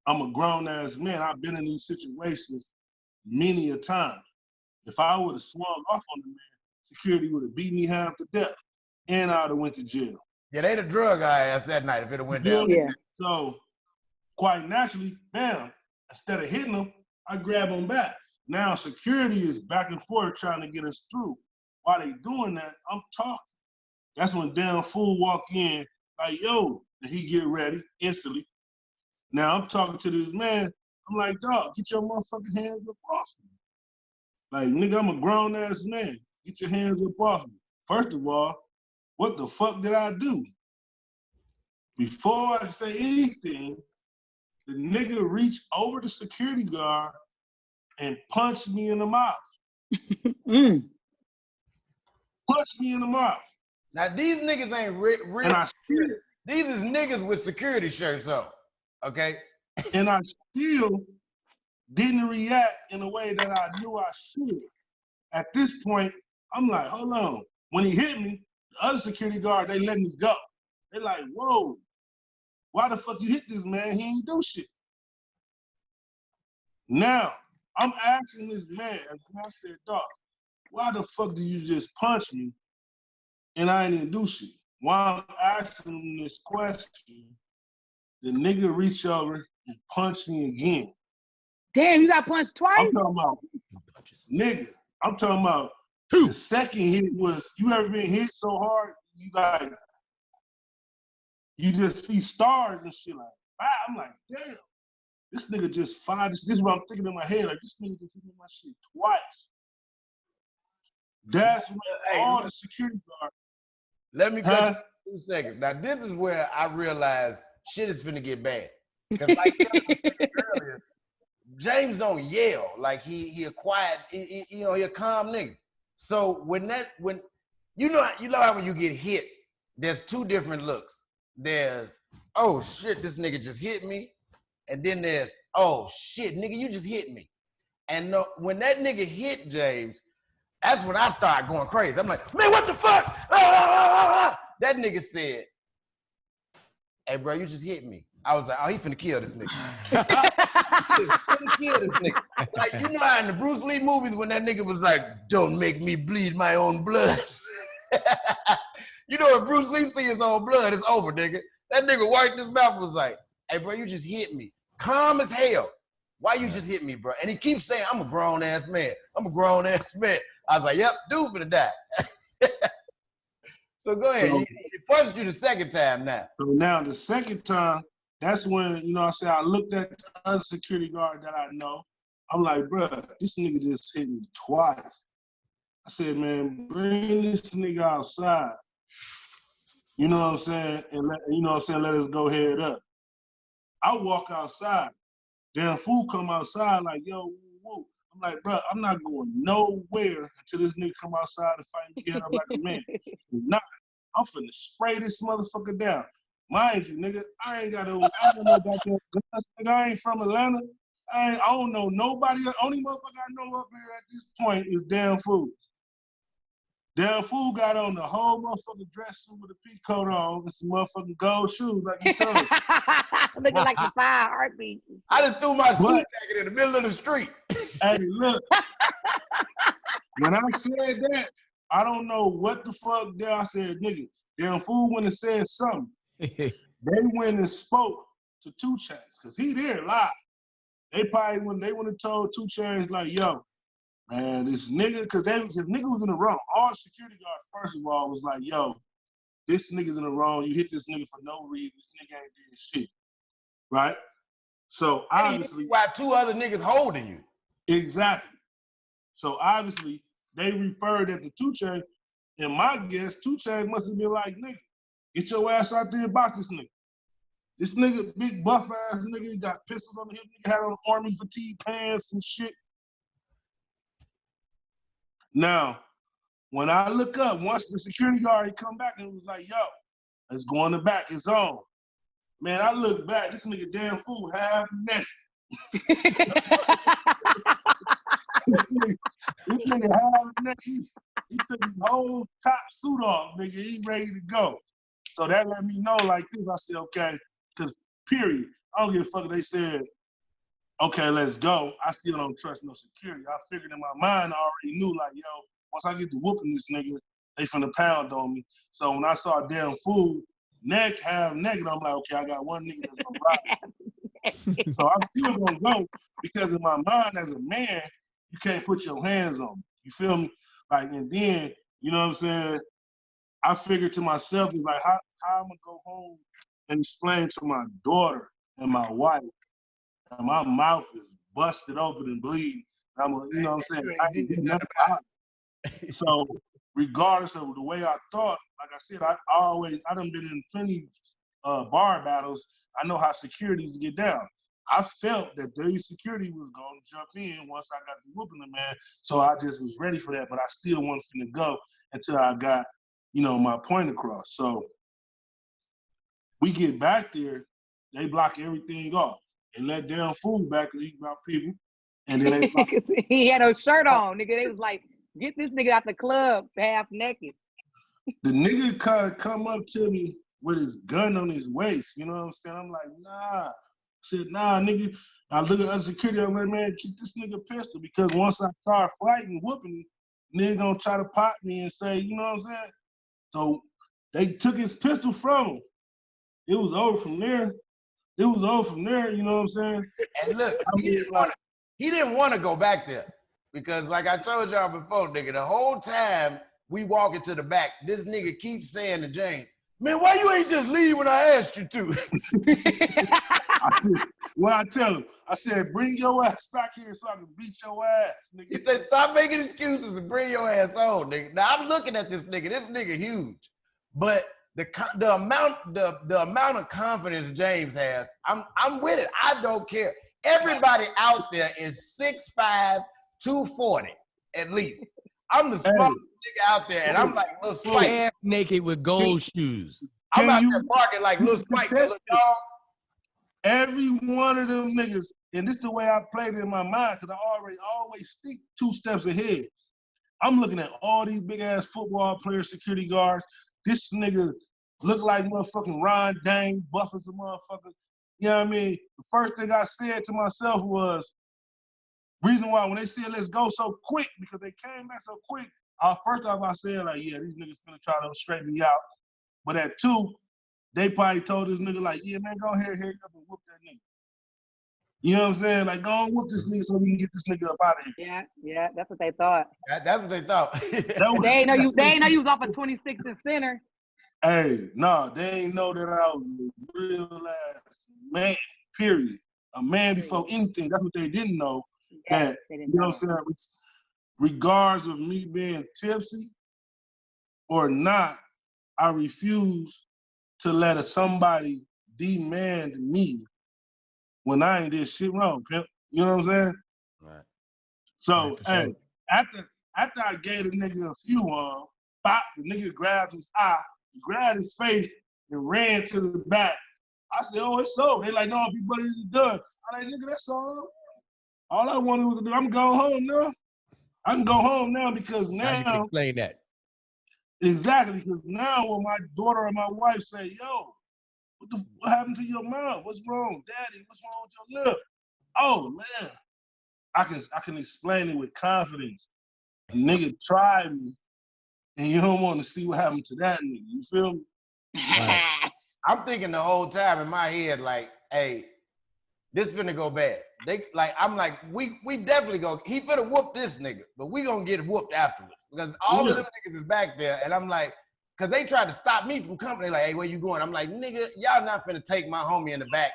I'm a grown ass man. I've been in these situations many a time. If I would have swung off on the man, security would have beat me half to death, and I'd have went to jail. Yeah, they'd have drug our ass that night if it have went down. Yeah. So, quite naturally, bam, instead of hitting him, I grab him back. Now security is back and forth trying to get us through. While they doing that, I'm talking. That's when damn fool walk in, like, yo, and he get ready instantly. Now I'm talking to this man. I'm like, dog, get your motherfucking hands up off me. Like, nigga, I'm a grown ass man. Get your hands up off me. First of all, what the fuck did I do? Before I say anything, the nigga reached over the security guard and punched me in the mouth. Punched me in the mouth. Now these niggas ain't real. And I still, These is niggas with security shirts on. Okay. and I still didn't react in a way that I knew I should. At this point, I'm like, hold on. When he hit me, the other security guard, they let me go. They like, whoa, why the fuck you hit this man? He ain't do shit. Now, I'm asking this man, and I said, dog, why the fuck do you just punch me and I didn't do shit? While I'm asking him this question, the nigga reached over and punched me again. Damn, you got punched twice? I'm talking about, nigga, I'm talking about the second hit was, you ever been hit so hard, you like, you just see stars and shit like, wow. I'm like, damn, this nigga just fired. This is what I'm thinking in my head, like, this nigga just hit me my shit twice. That's when all the security guards. Let me cut you 2 seconds. Now this is where I realized shit is finna get bad. Because like I said earlier, James don't yell. Like he a quiet, he a calm nigga. So when you know how when you get hit, there's 2 different looks. There's, oh shit, this nigga just hit me. And then there's, oh shit, nigga, you just hit me. And when that nigga hit James, that's when I started going crazy. I'm like, man, what the fuck? That nigga said, hey, bro, you just hit me. I was like, oh, he finna kill this nigga. He finna kill this nigga. Like, you know how in the Bruce Lee movies when that nigga was like, don't make me bleed my own blood. You know, if Bruce Lee sees his own blood, it's over, nigga. That nigga wiped his mouth and was like, hey, bro, you just hit me. Calm as hell. Why you just hit me, bro? And he keeps saying, I'm a grown-ass man. I'm a grown-ass man. I was like, yep, dude finna die. So go ahead. So, he punched you the second time now. So now the second time, that's when, you know what I'm saying, I looked at the other security guard that I know. I'm like, bro, this nigga just hit me twice. I said, man, bring this nigga outside. You know what I'm saying? And let us go head up. I walk outside. Damn fool come outside like, yo, woo. I'm like, bro, I'm not going nowhere until this nigga come outside and fight me, get up like a man. If not, I'm finna spray this motherfucker down. Mind you, nigga, I don't know about that guns, nigga. I ain't from Atlanta. I don't know nobody. The only motherfucker I know up here at this point is Damn Fool. Damn Fool got on the whole motherfucking dress suit with a pea coat on and some motherfucking gold shoes like you told me. Looking like the 5 heartbeats. I just threw my suit jacket in the middle of the street. Hey, look. When I said that, I don't know what the fuck there. I said, nigga, Damn Fool went and said something. They went and spoke to 2 Chainz, because he there live. They probably, when they went and told 2 Chainz, like, yo, man, this nigga, because his nigga was in the wrong. All security guards, first of all, was like, yo, this nigga's in the wrong. You hit this nigga for no reason. This nigga ain't doing shit. Right? So obviously. Why 2 other niggas holding you? Exactly. So obviously, they referred at the 2 Chainz, and my guess, 2 Chainz must have been like, nigga, get your ass out there and box this nigga. This nigga, big buff ass nigga, he got pistols on him, nigga had on army fatigue pants and shit. Now, when I look up, once the security guard had come back and was like, yo, let's go in the back, it's on. Man, I look back, this nigga Damn Fool half naked. This nigga half naked. He took his whole top suit off, nigga. He ready to go. So that let me know like this. I said, okay, because period. I don't give a fuck if they said, okay, let's go. I still don't trust no security. I figured in my mind, I already knew like, yo, once I get to whooping this nigga, they finna pound on me. So when I saw Damn Fool, half naked, I'm like, okay, I got one nigga that's gonna ride. So I'm still gonna go because in my mind as a man, you can't put your hands on me. You feel me? Like, and then, you know what I'm saying? I figured to myself, like, how I'm gonna go home and explain to my daughter and my wife, and my mouth is busted open and bleeding. I'm, you know what I'm saying? I ain't getting nothing out. So regardless of the way I thought, like I said, I done been in plenty bar battles. I know how securities get down. I felt that their security was going to jump in once I got the whooping the man. So I just was ready for that, but I still wasn't finna go until I got, you know, my point across. So we get back there, they block everything off and let damn fool back and eat about people. And then they he had no shirt on, nigga. They was like, get this nigga out the club half naked. The nigga kind of come up to me with his gun on his waist. You know what I'm saying? I'm like, nah. I said, nah, nigga. I look at other security. I'm like, man, keep this nigga pistol because once I start fighting, whooping him, nigga gonna try to pop me and say, you know what I'm saying? So they took his pistol from him. It was over from there. You know what I'm saying? And look, he didn't want to go back there because, like I told y'all before, nigga, the whole time we walk into the back, this nigga keeps saying to James, man, why you ain't just leave when I asked you to? I tell him, I said, bring your ass back here so I can beat your ass, nigga. He said, stop making excuses and bring your ass on, nigga. Now, I'm looking at this nigga huge. But the amount of confidence James has, I'm with it. I don't care. Everybody out there is 6'5", 240 at least. I'm the smallest nigga out there, and I'm like Lil Spike. Half naked with gold shoes. I'm out there barking like Lil Spike. Little dog. Every one of them niggas, and this is the way I played it in my mind, because I always think 2 steps ahead. I'm looking at all these big-ass football players, security guards. This nigga look like motherfucking Ron Dane, buff as a motherfucker. You know what I mean? The first thing I said to myself was, reason why when they said let's go so quick, because they came back so quick, first off I said like, yeah, these niggas finna try to straighten me out. But at 2, they probably told this nigga like, yeah, man, go ahead, hurry up and whoop that nigga. You know what I'm saying? Like, go on, whoop this nigga so we can get this nigga up out of here. Yeah, that's what they thought. That's what they thought. They ain't know you was off of 26 in center. Hey, no, they ain't know that I was a real ass man, period. A man before anything. That's what they didn't know. Yeah, that, you know what I'm saying? Regardless of me being tipsy or not, I refuse to let somebody demand me when I ain't did shit wrong, pimp. You know what I'm saying? Right. So, hey, after I gave the nigga a few bop, the nigga grabbed his eye, grabbed his face, and ran to the back. I said, oh, it's over. They like, no, Big Buddy, it's done. I'm like, nigga, that's all. All I wanted was to do, I'm going home now. I can go home now because now you can explain that. Exactly, because now when my daughter and my wife say, yo, what happened to your mouth? What's wrong? Daddy, what's wrong with your lip? Oh, man. I can explain it with confidence. A nigga tried me, and you don't want to see what happened to that nigga. You feel me? Right. I'm thinking the whole time in my head, like, hey, this finna go bad. I'm like, we definitely go. He finna whoop this nigga, but we gonna get whooped afterwards because all of them niggas is back there, and I'm like, because they tried to stop me from coming. They like, hey, where you going? I'm like, nigga, y'all not finna take my homie in the back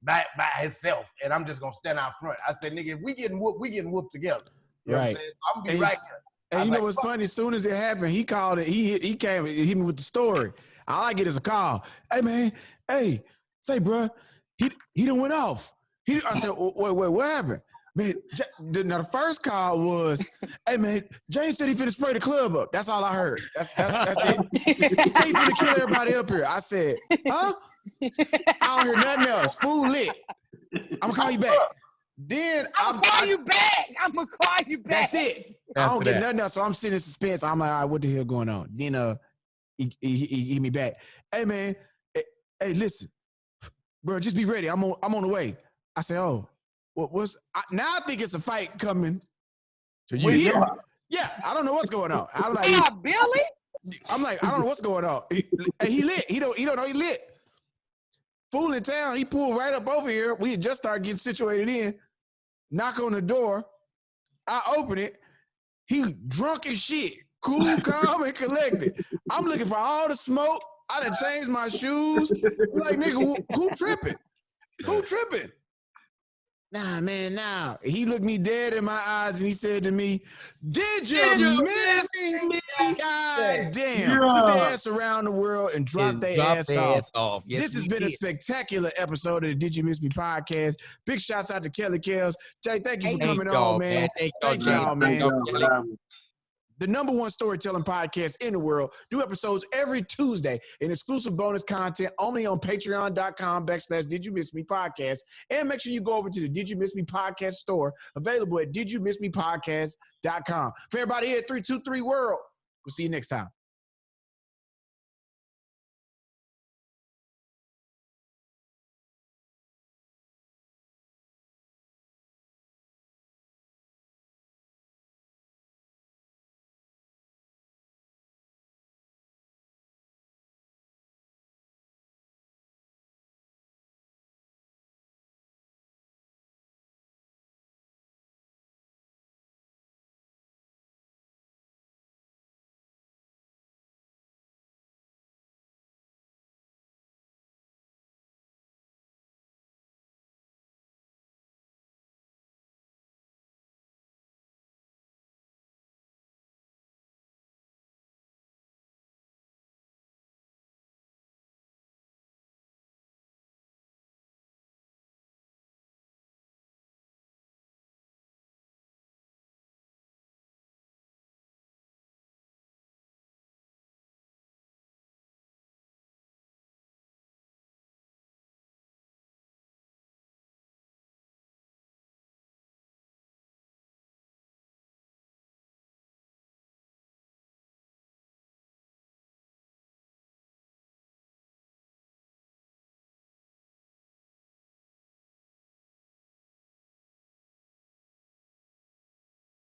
by himself, and I'm just gonna stand out front. I said, nigga, if we getting whooped together. You right. I'm gonna be right here. And you know what's funny? As soon as it happened, he called it. He came and hit me with the story. All I get is a call. Hey man, hey, say bro, he done went off. I said, wait, what happened? Man, now the first call was, hey man, James said he finna spray the club up. That's all I heard. That's it. He said he finna kill everybody up here. I said, huh? I don't hear nothing else. Fool lit. I'm gonna call you back. Then I'm gonna call you back. That's it. I don't get nothing else. So I'm sitting in suspense. I'm like, all right, what the hell going on? Then he hit me back. Hey man, hey, listen, bro, just be ready. I'm on the way. I said, oh, now I think it's a fight coming. So you yeah, I don't know what's going on. I'm like, Billy? I'm like, I don't know what's going on. He lit. He don't know he lit. Fool in town, he pulled right up over here. We had just started getting situated in. Knock on the door. I open it. He drunk as shit. Cool, calm, and collected. I'm looking for all the smoke. I done changed my shoes. I'm like, nigga, who tripping? Who tripping? Nah, man, nah. He looked me dead in my eyes and he said to me, "Did you miss me? God damn. Put their ass around the world and drop their ass off. Yes, This has been a spectacular episode of the Did You Miss Me podcast. Big shouts out to Kelly Kellz. Jay, thank you for coming on, man. Thank y'all, man. The #1 storytelling podcast in the world. Do episodes every Tuesday and exclusive bonus content only on patreon.com/Did You Miss Me podcast. And make sure you go over to the Did You Miss Me podcast store available at didyouMissMePodcast.com. For everybody here at 323 World, we'll see you next time.